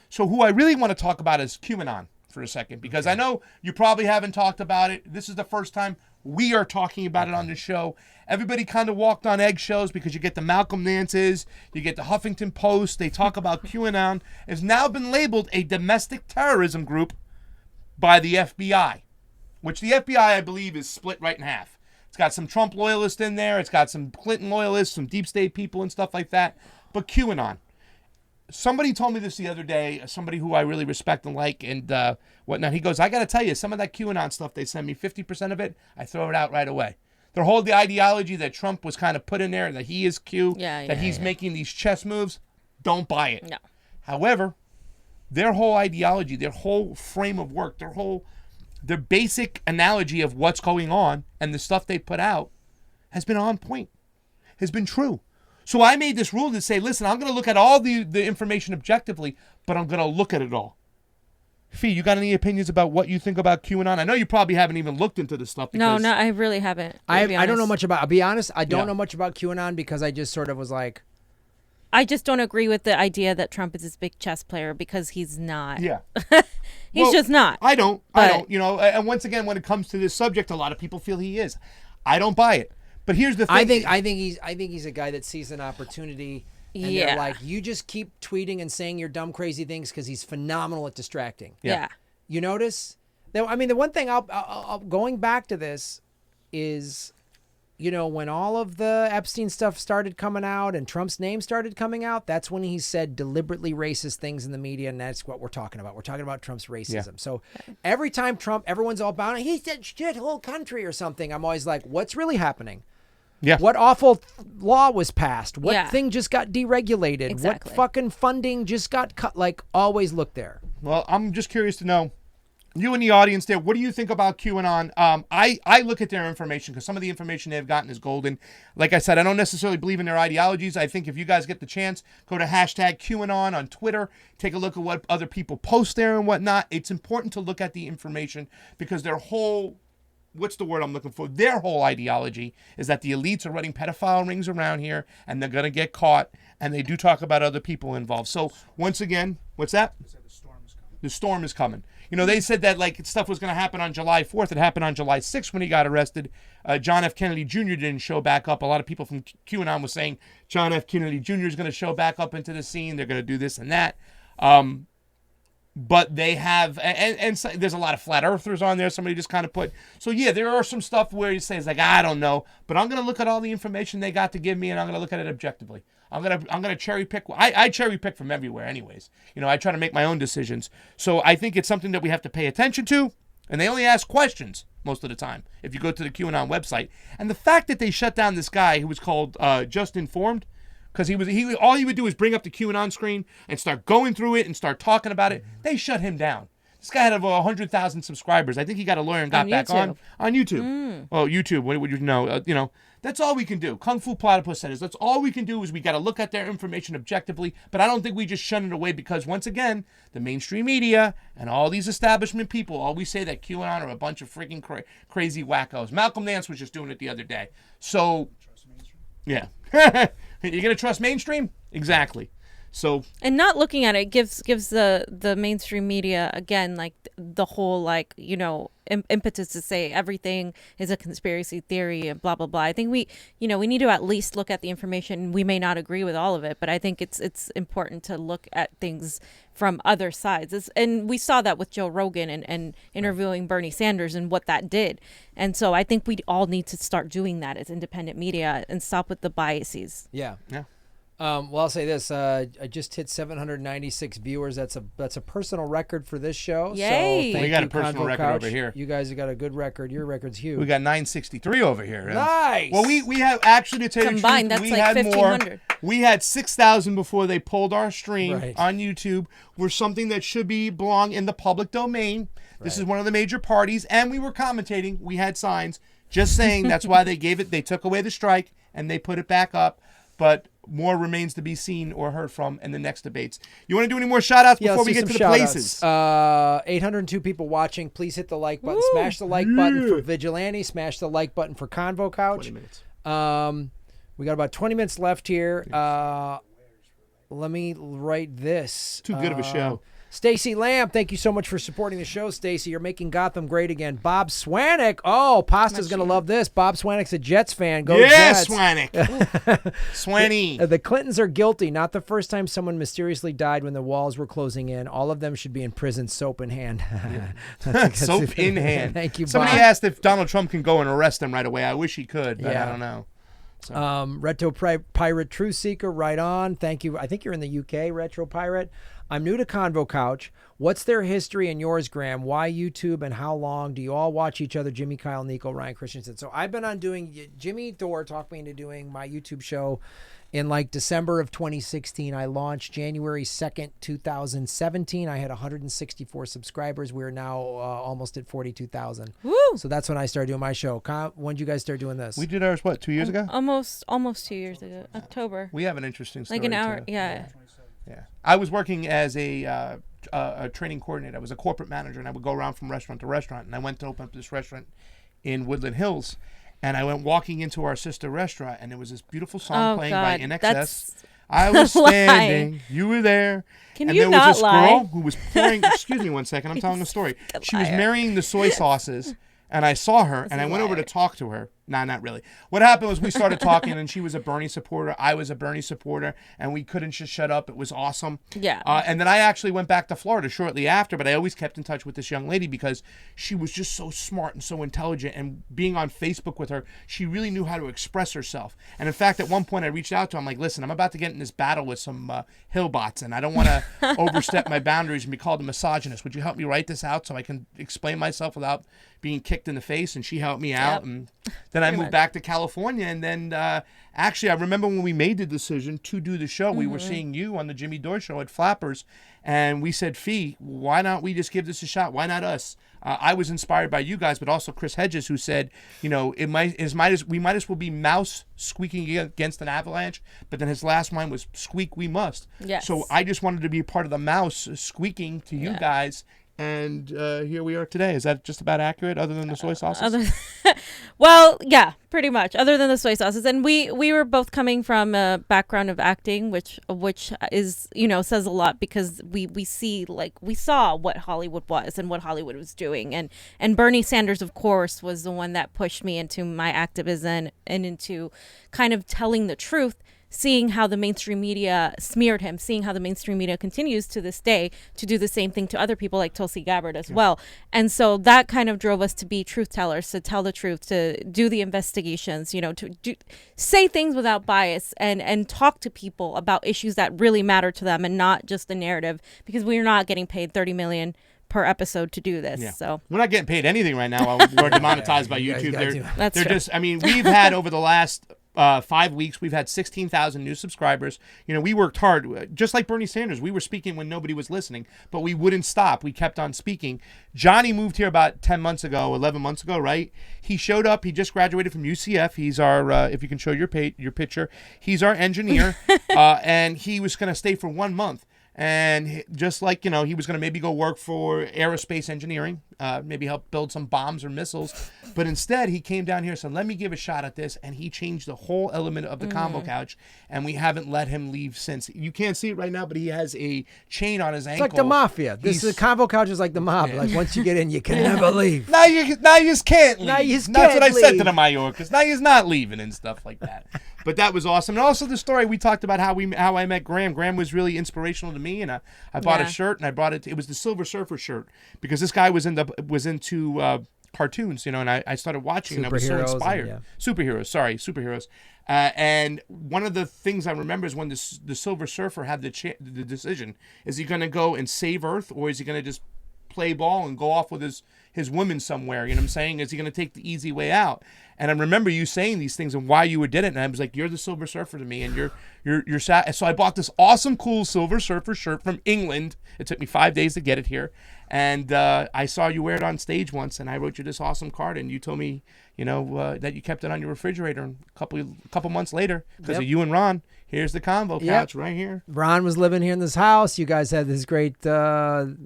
So who I really want to talk about is QAnon for a second, because I know you probably haven't talked about it. This is the first time we are talking about it on the show. Everybody kind of walked on eggshells because you get the Malcolm Nances, you get the Huffington Post. They talk about QAnon. It's now been labeled a domestic terrorism group by the FBI, which the FBI, I believe, is split right in half. It's got some Trump loyalists in there. It's got some Clinton loyalists, some deep state people and stuff like that. But QAnon. Somebody told me this the other day, somebody who I really respect and like and whatnot. He goes, I got to tell you, some of that QAnon stuff they send me, 50% of it, I throw it out right away. Their whole the ideology that Trump was kind of put in there, that he is Q, that he's making these chess moves, don't buy it. No. However, their whole ideology, their whole frame of work, their basic analogy of what's going on and the stuff they put out has been on point, has been true. So I made this rule to say, listen, I'm going to look at all the information objectively, but I'm going to look at it all. Fee, you got any opinions about what you think about QAnon? I know you probably haven't even looked into this stuff. No, I really haven't. I don't know much about. I'll be honest. I don't know much about QAnon because I just sort of was like. I just don't agree with the idea that Trump is this big chess player because he's not. Yeah. He's just not. I don't. You know, and once again, when it comes to this subject, a lot of people feel he is. I don't buy it. But here's the thing. I think he's a guy that sees an opportunity. And they're like, you just keep tweeting and saying your dumb, crazy things because he's phenomenal at distracting. Yeah. You notice? I mean, the one thing I'll going back to this is, you know, when all of the Epstein stuff started coming out and Trump's name started coming out, that's when he said deliberately racist things in the media, and that's what we're talking about. We're talking about Trump's racism. Yeah. So every time everyone's all bound, he said shit whole country or something, I'm always like, what's really happening? Yeah. What awful law was passed? What thing just got deregulated? Exactly. What fucking funding just got cut? Like, always look there. Well, I'm just curious to know, you in the audience there, what do you think about QAnon? I look at their information because some of the information they've gotten is golden. Like I said, I don't necessarily believe in their ideologies. I think if you guys get the chance, go to hashtag QAnon on Twitter. Take a look at what other people post there and whatnot. It's important to look at the information because their whole... what's the word I'm looking for? Their whole ideology is that the elites are running pedophile rings around here and they're going to get caught, and they do talk about other people involved. So once again, what's that? The storm is coming. You know, they said that like stuff was going to happen on July 4th. It happened on July 6th when he got arrested. John F. Kennedy Jr. didn't show back up. A lot of people from QAnon was saying John F. Kennedy Jr. is going to show back up into the scene. They're going to do this and that. But they have, and so, there's a lot of flat earthers on there. Somebody just kind of put, so yeah, there are some stuff where you say it's like, I don't know, but I'm going to look at all the information they got to give me, and I'm going to look at it objectively. I'm gonna cherry pick. I cherry pick from everywhere, anyways. You know, I try to make my own decisions. So I think it's something that we have to pay attention to. And they only ask questions most of the time if you go to the QAnon website. And the fact that they shut down this guy who was called Just Informed, because all he would do is bring up the QAnon screen and start going through it and start talking about it. They shut him down. This guy had over 100,000 subscribers. I think he got a lawyer and got back on YouTube. Oh, YouTube. What would you know? You know, that's all we can do. Kung Fu Platypus said that's all we can do is we got to look at their information objectively. But I don't think we just shun it away because, once again, the mainstream media and all these establishment people always say that QAnon are a bunch of freaking crazy wackos. Malcolm Nance was just doing it the other day. So, yeah. You're going to trust mainstream? Exactly. So, and not looking at it gives the mainstream media, again, like the whole, like, you know, impetus to say everything is a conspiracy theory and blah blah blah. I think we need to at least look at the information. We may not agree with all of it, but I think it's important to look at things from other sides. And we saw that with Joe Rogan and interviewing Bernie Sanders and what that did. And so I think we all need to start doing that as independent media and stop with the biases. Yeah. Well, I'll say this: I just hit 796 viewers. That's a personal record for this show. Yay! So thank We got you, a personal Convo record Couch. over here. You guys have got a good record. Your record's huge. We got 963 over here. Nice. Well, we have actually to tell you the Combined, truth, that's we like had more. 1,500. We had 6,000 before they pulled our stream Right. on YouTube. We're something that should belong in the public domain. This is one of the major parties, and we were commentating. We had signs just saying that's why they gave it. They took away the strike and they put it back up. But more remains to be seen or heard from in the next debates. You want to do any more shout-outs before we get to the places? 802 people watching. Please hit the like button. Woo! Smash the like button for Vigilante. Smash the like button for Convo Couch. 20 minutes. We got about 20 minutes left here. Let me write this. Too good of a show. Stacy Lamb, thank you so much for supporting the show, Stacy. You're making Gotham great again. Bob Swanick. Oh, Pasta's going to love this. Bob Swanick's a Jets fan. Go Yes, Jets. Swanick. Swanny. The Clintons are guilty. Not the first time someone mysteriously died when the walls were closing in. All of them should be in prison, soap in hand. Soap in hand. Thank you, Somebody Bob. asked if Donald Trump can go and arrest him right away. I wish he could, but Yeah. I don't know. Retro Pirate Truth Seeker, right on. Thank you. I think you're in the UK, Retro Pirate. I'm new to Convo Couch. What's their history and yours, Graham? Why YouTube and how long? Do you all watch each other? Jimmy, Kyle, Nico, Ryan Christensen. So I've been on doing, Jimmy Dore talked me into doing my YouTube show in like December of 2016. I launched January 2nd, 2017. I had 164 subscribers. We're now almost at 42,000. Woo! So that's when I started doing my show. When did you guys start doing this? We did ours, what, 2 years ago? Almost 2 years ago. October. We have an interesting story. Like an hour. too. Yeah. Yeah. I was working as a training coordinator. I was a corporate manager, and I would go around from restaurant to restaurant. And I went to open up this restaurant in Woodland Hills. And I went walking into our sister restaurant, and there was this beautiful song playing by God. InXS. That's I was a lie. standing. You were there. Can and you there not was this lie? girl who was pouring. Excuse me one second. I'm telling a story. She was marrying the soy sauces, and I saw her, and I went over to talk to her. Nah, not really. What happened was we started talking, and she was a Bernie supporter. I was a Bernie supporter, and we couldn't just shut up. It was awesome. Yeah. And then I actually went back to Florida shortly after, but I always kept in touch with this young lady because she was just so smart and so intelligent. And being on Facebook with her, she really knew how to express herself. And in fact, at one point, I reached out to her. I'm like, listen, I'm about to get in this battle with some hillbots, and I don't want to overstep my boundaries and be called a misogynist. Would you help me write this out so I can explain myself without being kicked in the face? And she helped me out. And then I moved back to California, and then actually I remember when we made the decision to do the show, we were seeing you on the Jimmy Dore show at Flappers, and we said, Fee, why not we just give this a shot? Why not us? I was inspired by you guys, but also Chris Hedges, who said, you know, we might as well be mouse squeaking against an avalanche, but then his last line was squeak we must. Yes. So I just wanted to be a part of the mouse squeaking to you guys. And here we are today. Is that just about accurate, other than the soy sauces? Well, yeah, pretty much. Other than the soy sauces, and we were both coming from a background of acting, which is, you know, says a lot, because we saw what Hollywood was and what Hollywood was doing, and Bernie Sanders, of course, was the one that pushed me into my activism and into kind of telling the truth. Seeing how the mainstream media smeared him, seeing how the mainstream media continues to this day to do the same thing to other people like Tulsi Gabbard as well. And so that kind of drove us to be truth tellers, to tell the truth, to do the investigations, you know, to say things without bias and talk to people about issues that really matter to them and not just the narrative, because we're not getting paid $30 million per episode to do this. Yeah. So we're not getting paid anything right now. We're demonetized by YouTube. That's they're true. just, I mean, we've had over the last 5 weeks, we've had 16,000 new subscribers. You know, we worked hard, just like Bernie Sanders. We were speaking when nobody was listening, but we wouldn't stop. We kept on speaking. Johnny moved here about 11 months ago, right? He showed up. He just graduated from UCF. He's our, if you can show your picture, he's our engineer, and he was going to stay for 1 month. And just like, you know, he was going to maybe go work for aerospace engineering, maybe help build some bombs or missiles. But instead, he came down here and said, let me give a shot at this. And he changed the whole element of the Convo Couch. And we haven't let him leave since. You can't see it right now, but he has a chain on his ankle. It's like the mafia. This is Convo Couch is like the mob. Like once you get in, you can never leave. Now you just can't leave. Now you just That's can't what I said to leave. the Mayorkas. Now he's not leaving and stuff like that. But that was awesome. And also the story we talked about how I met Graham. Graham was really inspirational to me, and I bought a shirt, and I brought it. It was the Silver Surfer shirt, because this guy was into cartoons, you know, and I started watching, and I was so Superheroes and, inspired. yeah. Superheroes. And one of the things I remember is when the Silver Surfer had the decision: is he going to go and save Earth, or is he going to just play ball and go off with his woman somewhere? You know what I'm saying? Is he going to take the easy way out? And I remember you saying these things and why you did it, and I was like, "You're the Silver Surfer to me," and you're sad. So I bought this awesome, cool Silver Surfer shirt from England. It took me 5 days to get it here, and I saw you wear it on stage once, and I wrote you this awesome card, and you told me, you know, that you kept it on your refrigerator. And a couple months later, because of you and Ron, here's the Convo couch right here. Ron was living here in this house. You guys had this great 5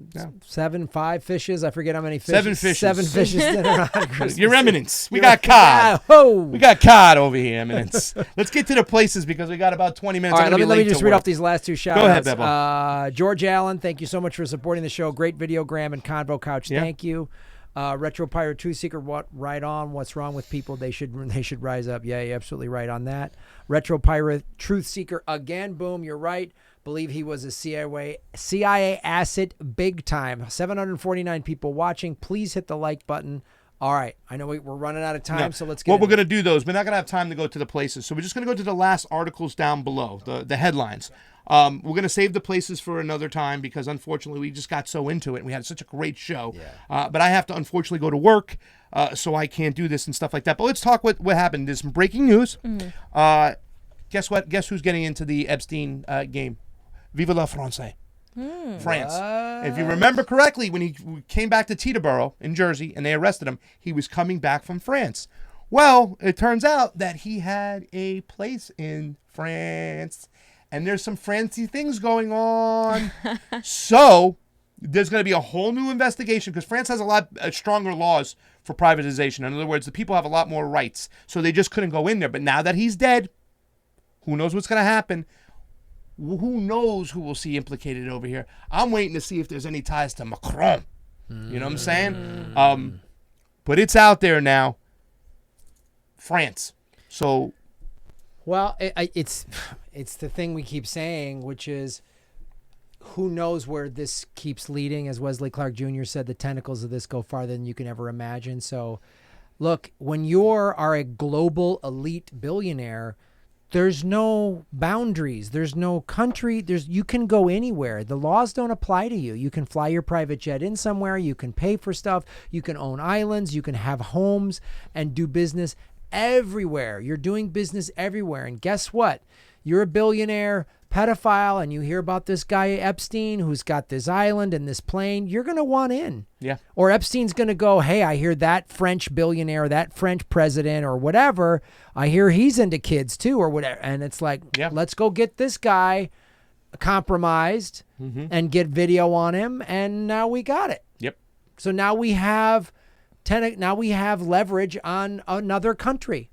fishes. I forget how many fishes. 7 fishes. 7 fishes dinner on Christmas. Your Eminence, we got cod. We got cod over here, Eminence. Let's get to the places because we got about 20 minutes. All right, let me just read off these last 2 shout-outs. Go ahead, Bebo. George Allen, thank you so much for supporting the show. Great videogram and Convo couch. Thank you. Retro Pirate Truth Seeker, right on? What's wrong with people? They should rise up. Yeah, you're absolutely right on that. Retro Pirate Truth Seeker again. Boom, you're right. Believe he was a CIA asset big time. 749 people watching. Please hit the like button. All right, I know we're running out of time, so let's get. What we're gonna do though is we're not gonna have time to go to the places, so we're just gonna go to the last articles down below, the headlines. We're going to save the places for another time because, unfortunately, we just got so into it. And we had such a great show. Yeah. But I have to, unfortunately, go to work, so I can't do this and stuff like that. But let's talk what happened. There's some breaking news. Guess what? Guess who's getting into the Epstein game? Vive la France. France. If you remember correctly, when he came back to Teterboro in Jersey and they arrested him, he was coming back from France. Well, it turns out that he had a place in France. And there's some fancy things going on. So there's going to be a whole new investigation because France has a lot stronger laws for privatization. In other words, the people have a lot more rights. So they just couldn't go in there. But now that he's dead, who knows what's going to happen? Who knows who we'll see implicated over here? I'm waiting to see if there's any ties to Macron. You know what I'm saying? But it's out there now. France. So... Well, it's the thing we keep saying, which is who knows where this keeps leading. As Wesley Clark Jr. said, the tentacles of this go farther than you can ever imagine. So, look, when you are a global elite billionaire, there's no boundaries. There's no country. You can go anywhere. The laws don't apply to you. You can fly your private jet in somewhere. You can pay for stuff. You can own islands. You can have homes and do business everywhere. You're doing business everywhere. And guess what? You're a billionaire pedophile and you hear about this guy Epstein who's got this island and this plane. You're going to want in. Yeah. Or Epstein's going to go, hey, I hear that French billionaire, that French president or whatever, I hear he's into kids too or whatever. And it's like, let's go get this guy compromised and get video on him. And now we got it. Yep. So now we have leverage on another country,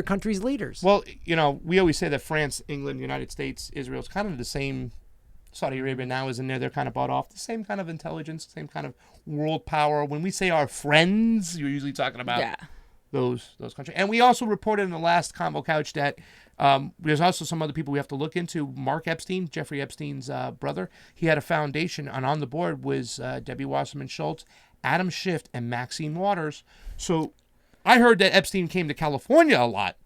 country's leaders. Well, you know, we always say that France, England, United States, Israel is kind of the same. Saudi Arabia now is in there. They're kind of bought off. The same kind of intelligence, same kind of world power. When we say our friends, you're usually talking about those countries. And we also reported in the last Convo Couch that there's also some other people we have to look into. Mark Epstein, Jeffrey Epstein's brother, he had a foundation, and on the board was Debbie Wasserman Schultz, Adam Schiff, and Maxine Waters. So I heard that Epstein came to California a lot.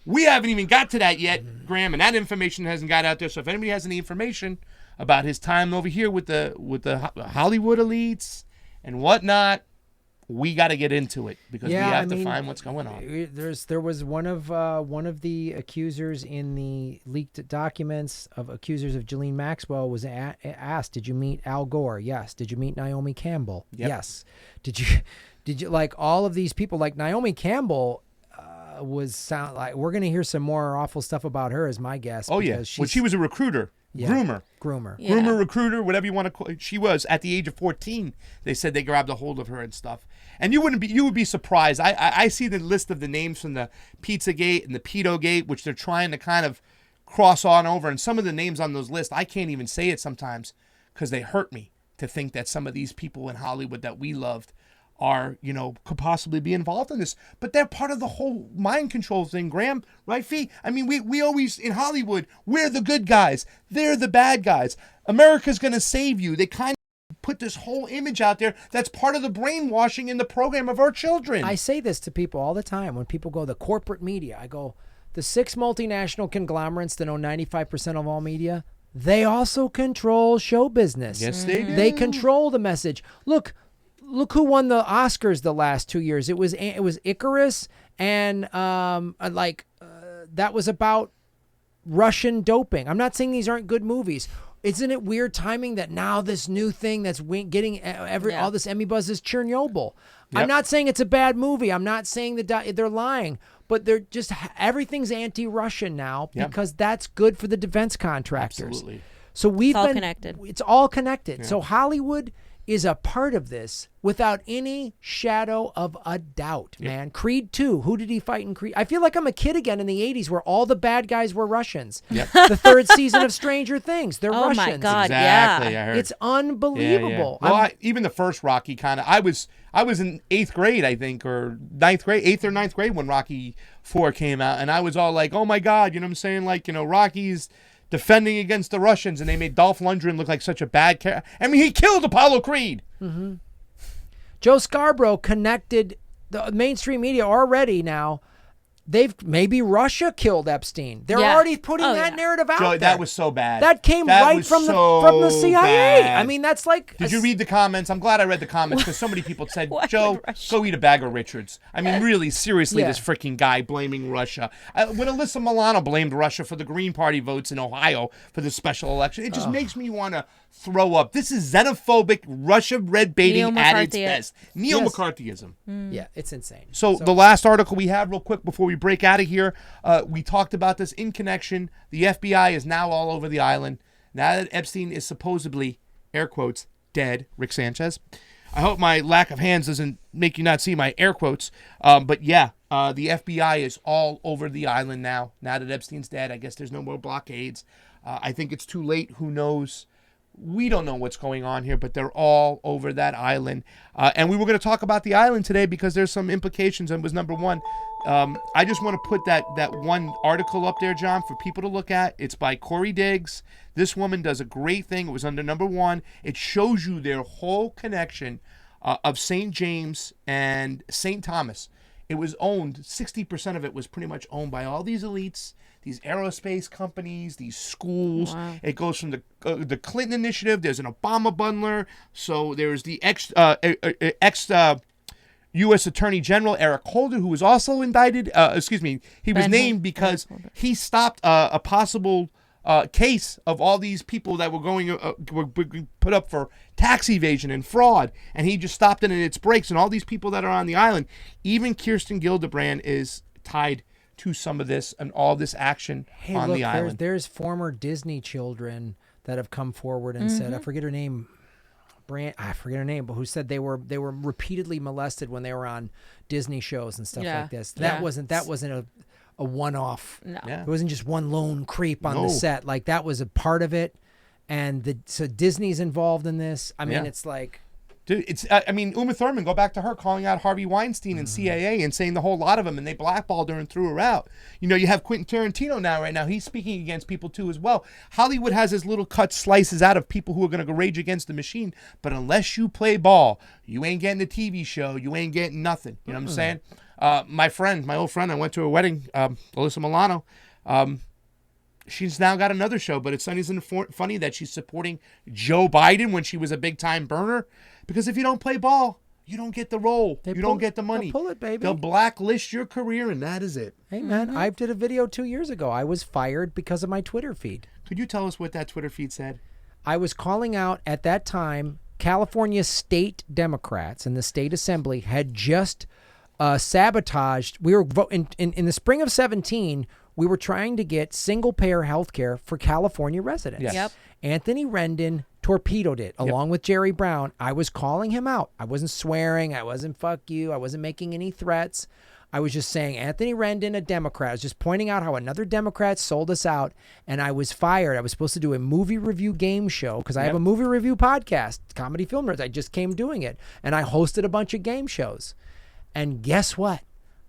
We haven't even got to that yet, Graham, and that information hasn't got out there. So if anybody has any information about his time over here with the Hollywood elites and whatnot, we got to get into it because we have to find what's going on. There was one of the accusers in the leaked documents of accusers of Ghislaine Maxwell was asked, "Did you meet Al Gore?" Yes. "Did you meet Naomi Campbell?" Yep. Yes. Did you like all of these people like Naomi Campbell? Sound like we're going to hear some more awful stuff about her, is my guess. Oh yeah, she was a recruiter. Groomer, recruiter, whatever you want to call it. She was at the age of 14. They said they grabbed a hold of her and stuff. And you would be surprised. I see the list of the names from the Pizzagate and the Pedogate, which they're trying to kind of cross on over. And some of the names on those lists, I can't even say it sometimes because they hurt me to think that some of these people in Hollywood that we loved are, could possibly be involved in this. But they're part of the whole mind control thing, Graham. Right, Fee? I mean, we always, in Hollywood, we're the good guys. They're the bad guys. America's going to save you. They kind of put this whole image out there that's part of the brainwashing in the program of our children. I say this to people all the time. When people go, the corporate media, I go, the 6 multinational conglomerates that own 95% of all media, they also control show business. Yes, they do. They control the message. Look who won the Oscars the last 2 years. It was Icarus, and that was about Russian doping. I'm not saying these aren't good movies. Isn't it weird timing that now this new thing that's getting all this Emmy buzz is Chernobyl? Yep. I'm not saying it's a bad movie. I'm not saying that they're lying, but they're just everything's anti-Russian now because that's good for the defense contractors. Absolutely. So it's all connected. It's all connected. Yeah. So Hollywood is a part of this without any shadow of a doubt, man. Creed 2, who did he fight in Creed? I feel like I'm a kid again in the 80s where all the bad guys were Russians. Yep. The 3rd season of Stranger Things, they're Oh Russians. my God, Exactly, yeah. I heard. It's unbelievable. Yeah. Well, even the first Rocky kind of, I was in 8th grade, I think, or 8th or 9th grade when Rocky 4 came out, and I was all like, oh my God, you know what I'm saying? Like, Rocky's defending against the Russians, and they made Dolph Lundgren look like such a bad character. I mean, he killed Apollo Creed. Mm-hmm. Joe Scarborough connected the mainstream media already now. Maybe Russia killed Epstein. They're already putting that narrative out there. That was so bad. That came right from the CIA. Bad. I mean, that's like. Did you read the comments? I'm glad I read the comments because so many people said, Joe, go eat a bag of Richards. I mean, really, seriously, this freaking guy blaming Russia. When Alyssa Milano blamed Russia for the Green Party votes in Ohio for the special election, it just makes me want to throw up. This is xenophobic Russia red baiting at its best. Neo-McCarthyism. Yeah, it's insane. So the last article we have real quick before we break out of here, we talked about this in connection. The FBI is now all over the island. Now that Epstein is supposedly, air quotes, dead, Rick Sanchez. I hope my lack of hands doesn't make you not see my air quotes. But yeah, the FBI is all over the island now. Now that Epstein's dead, I guess there's no more blockades. I think it's too late. Who knows? We don't know what's going on here, but they're all over that island. And we were going to talk about the island today because there's some implications. And was number one. I just want to put that one article up there, John, for people to look at. It's by Corey Diggs. This woman does a great thing. It was under number one. It shows you their whole connection of St. James and St. Thomas. It was owned, 60% of it was pretty much owned by all these elites, these aerospace companies, these schools. Wow. It goes from the Clinton initiative. There's an Obama bundler. So there's the ex U.S. Attorney General Eric Holder, who was also indicted. He was named because he stopped a possible case of all these people that were being put up for tax evasion and fraud, and he just stopped it in its brakes. And all these people that are on the island, even Kirsten Gillibrand is tied to some of this and all this action on the island. There's former Disney children that have come forward and said, I forget her name, but who said they were repeatedly molested when they were on Disney shows and stuff like this. That wasn't a one-off. No. Yeah. It wasn't just one lone creep on the set. Like, that was a part of it. And so Disney's involved in this. I mean, it's like... Dude, Uma Thurman, go back to her calling out Harvey Weinstein and CAA and saying the whole lot of them, and they blackballed her and threw her out. You have Quentin Tarantino right now. He's speaking against people too as well. Hollywood has his little cut slices out of people who are going to go rage against the machine, but unless you play ball, you ain't getting a TV show. You ain't getting nothing. You know what I'm saying? My old friend, I went to a wedding, Alyssa Milano. She's now got another show, but it's isn't funny that she's supporting Joe Biden when she was a big-time burner? Because if you don't play ball, you don't get the role. You don't get the money. They'll pull it, baby. They'll blacklist your career, and that is it. Hey, man, I did a video 2 years ago. I was fired because of my Twitter feed. Could you tell us what that Twitter feed said? I was calling out, at that time, California state Democrats in the state assembly had just sabotaged. We were in the spring of 2017. We were trying to get single-payer health care for California residents. Yes. Yep. Anthony Rendon torpedoed it, along with Jerry Brown. I was calling him out. I wasn't swearing. I wasn't fuck you. I wasn't making any threats. I was just saying, Anthony Rendon, a Democrat. I was just pointing out how another Democrat sold us out, and I was fired. I was supposed to do a movie review game show because I have a movie review podcast, Comedy Film Nerds. I just came doing it, and I hosted a bunch of game shows. And guess what?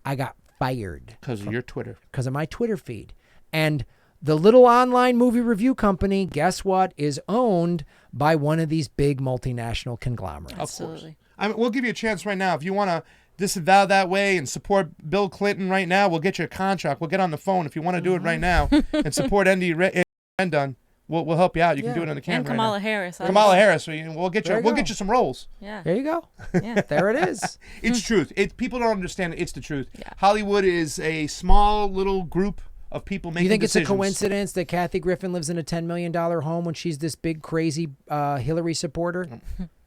I got fired. Because of your Twitter. Because of my Twitter feed. And the little online movie review company, guess what, is owned by one of these big multinational conglomerates. Absolutely. We'll give you a chance right now. If you want to disavow that way and support Bill Clinton right now, we'll get you a contract. We'll get on the phone if you want to do it right now and support Andy Rendon. We'll help you out. You can do it on the camera. And Kamala Harris. Kamala Harris. We'll get you some roles. Yeah. There you go. Yeah. There it is. It's truth. People don't understand it. It's the truth. Yeah. Hollywood is a small little group of people making You think decisions. it's a coincidence that Kathy Griffin lives in a $10 million home when she's this big, crazy Hillary supporter?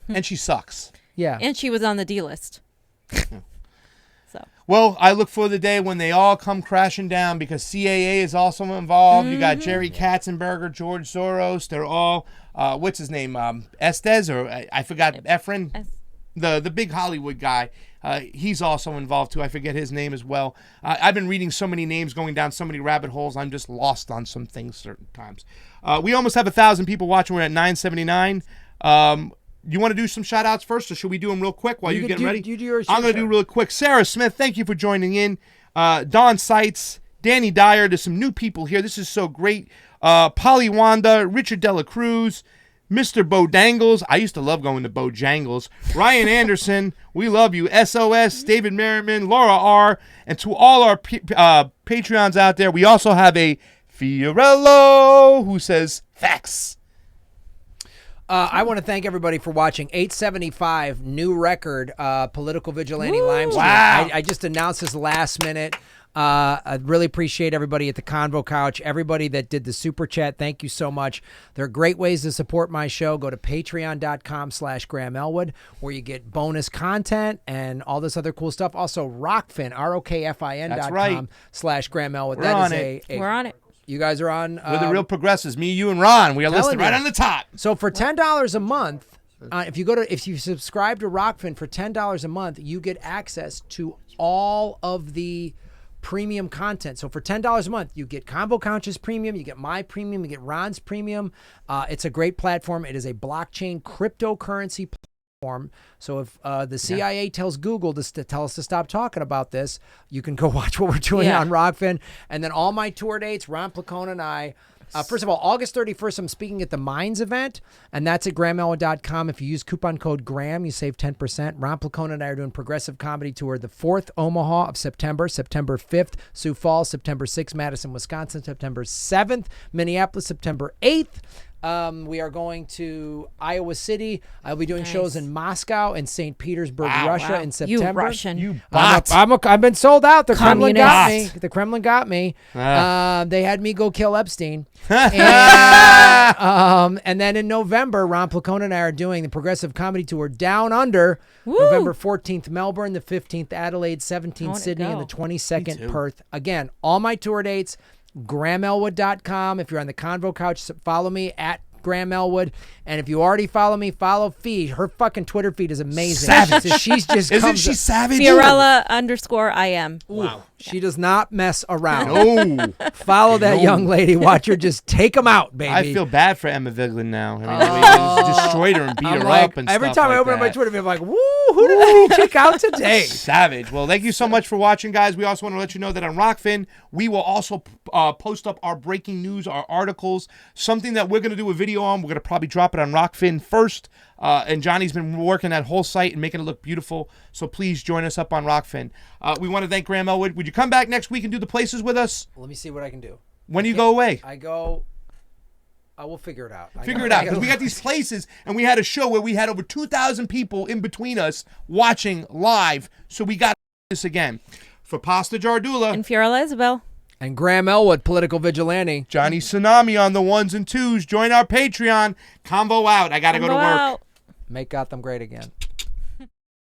And she sucks. Yeah. And she was on the D list. So. Well, I look for the day when they all come crashing down because CAA is also involved. You got Jerry Katzenberger, George Soros. They're all, what's his name? Estes, or I forgot, Efren, the big Hollywood guy. He's also involved too. I forget his name as well. I've been reading so many names, going down so many rabbit holes. I'm just lost on some things certain times. We almost have 1,000 people watching. We're at 979. You want to do some shout outs first, or should we do them real quick while you're getting ready? I'm going to do real quick. Sarah Smith, thank you for joining in. Don Seitz, Danny Dyer. There's some new people here. This is so great. Polly Wanda, Richard Dela Cruz, Mr. Bodangles. I used to love going to Bojangles. Ryan Anderson, we love you. SOS, David Merriman, Laura R. And to all our Patreons out there, we also have a Fiorello who says, facts. I want to thank everybody for watching. 875, new record, Political Vigilante Limestream. Wow. I just announced this last minute. I really appreciate everybody at the Convo Couch, everybody that did the Super Chat. Thank you so much. There are great ways to support my show. Go to patreon.com/Graham Elwood, where you get bonus content and all this other cool stuff. Also, Rockfin, ROKFIN.com/Graham Elwood. We're on it. We're on it. You guys are on. We're the real progressives. Me, you, and Ron. We are listed right on the top. So for $10 a month, if you subscribe to Rockfin for $10 a month, you get access to all of the premium content. So for $10 a month, you get Convo Couch's premium, you get my premium, you get Ron's premium. It's a great platform. It is a blockchain cryptocurrency platform. So if the CIA tells Google to tell us to stop talking about this, you can go watch what we're doing on Rockfin. And then all my tour dates, Ron Placone and I. First of all, August 31st, I'm speaking at the Minds event, and that's at GrahamElwood.com. If you use coupon code GRAHAM, you save 10%. Ron Placone and I are doing Progressive Comedy Tour, the 4th Omaha of September 5th, Sioux Falls, September 6th, Madison, Wisconsin, September 7th, Minneapolis, September 8th. We are going to Iowa City. I'll be doing shows in Moscow and St. Petersburg, Russia in September. You Russian. You bot. I've been sold out. The Kremlin got me. Communist. The Kremlin got me. They had me go kill Epstein. And then in November, Ron Placone and I are doing the Progressive Comedy Tour Down Under. Woo. November 14th, Melbourne, the 15th, Adelaide, 17th, Sydney, and the 22nd, Perth. Again, all my tour dates. GrahamElwood.com. If you're on the Convo Couch, follow me at Graham Elwood. And if you already follow me, follow Fee. Her fucking Twitter feed is amazing. Savage. She's just Isn't she savage? Fiorella_IM. Wow. She does not mess around. No. Follow that young lady. Watch her just take them out, baby. I feel bad for Emma Vigeland now. I mean, destroyed her and beat her up and every stuff time I like open up my that. Twitter feed, I'm like, woo, who did I check out today? Savage. Well, thank you so much for watching, guys. We also want to let you know that on Rockfin, we will also post up our breaking news, our articles, something that we're going to do a video on. We're going to probably drop it on Rockfin first. And Johnny's been working that whole site and making it look beautiful. So please join us up on Rockfin. We want to thank Graham Elwood. Would you come back next week and do the places with us? Let me see what I can do. When do you go away? I will figure it out. Figure it out, because we got these places, and we had a show where we had over 2,000 people in between us watching live, so we got this again. For Pasta Jardula And Fiorella Isabel. And Graham Elwood, Political Vigilante. Johnny Tsunami on the ones and twos. Join our Patreon. Convo out. I got to go to work. Out. Make Gotham great again.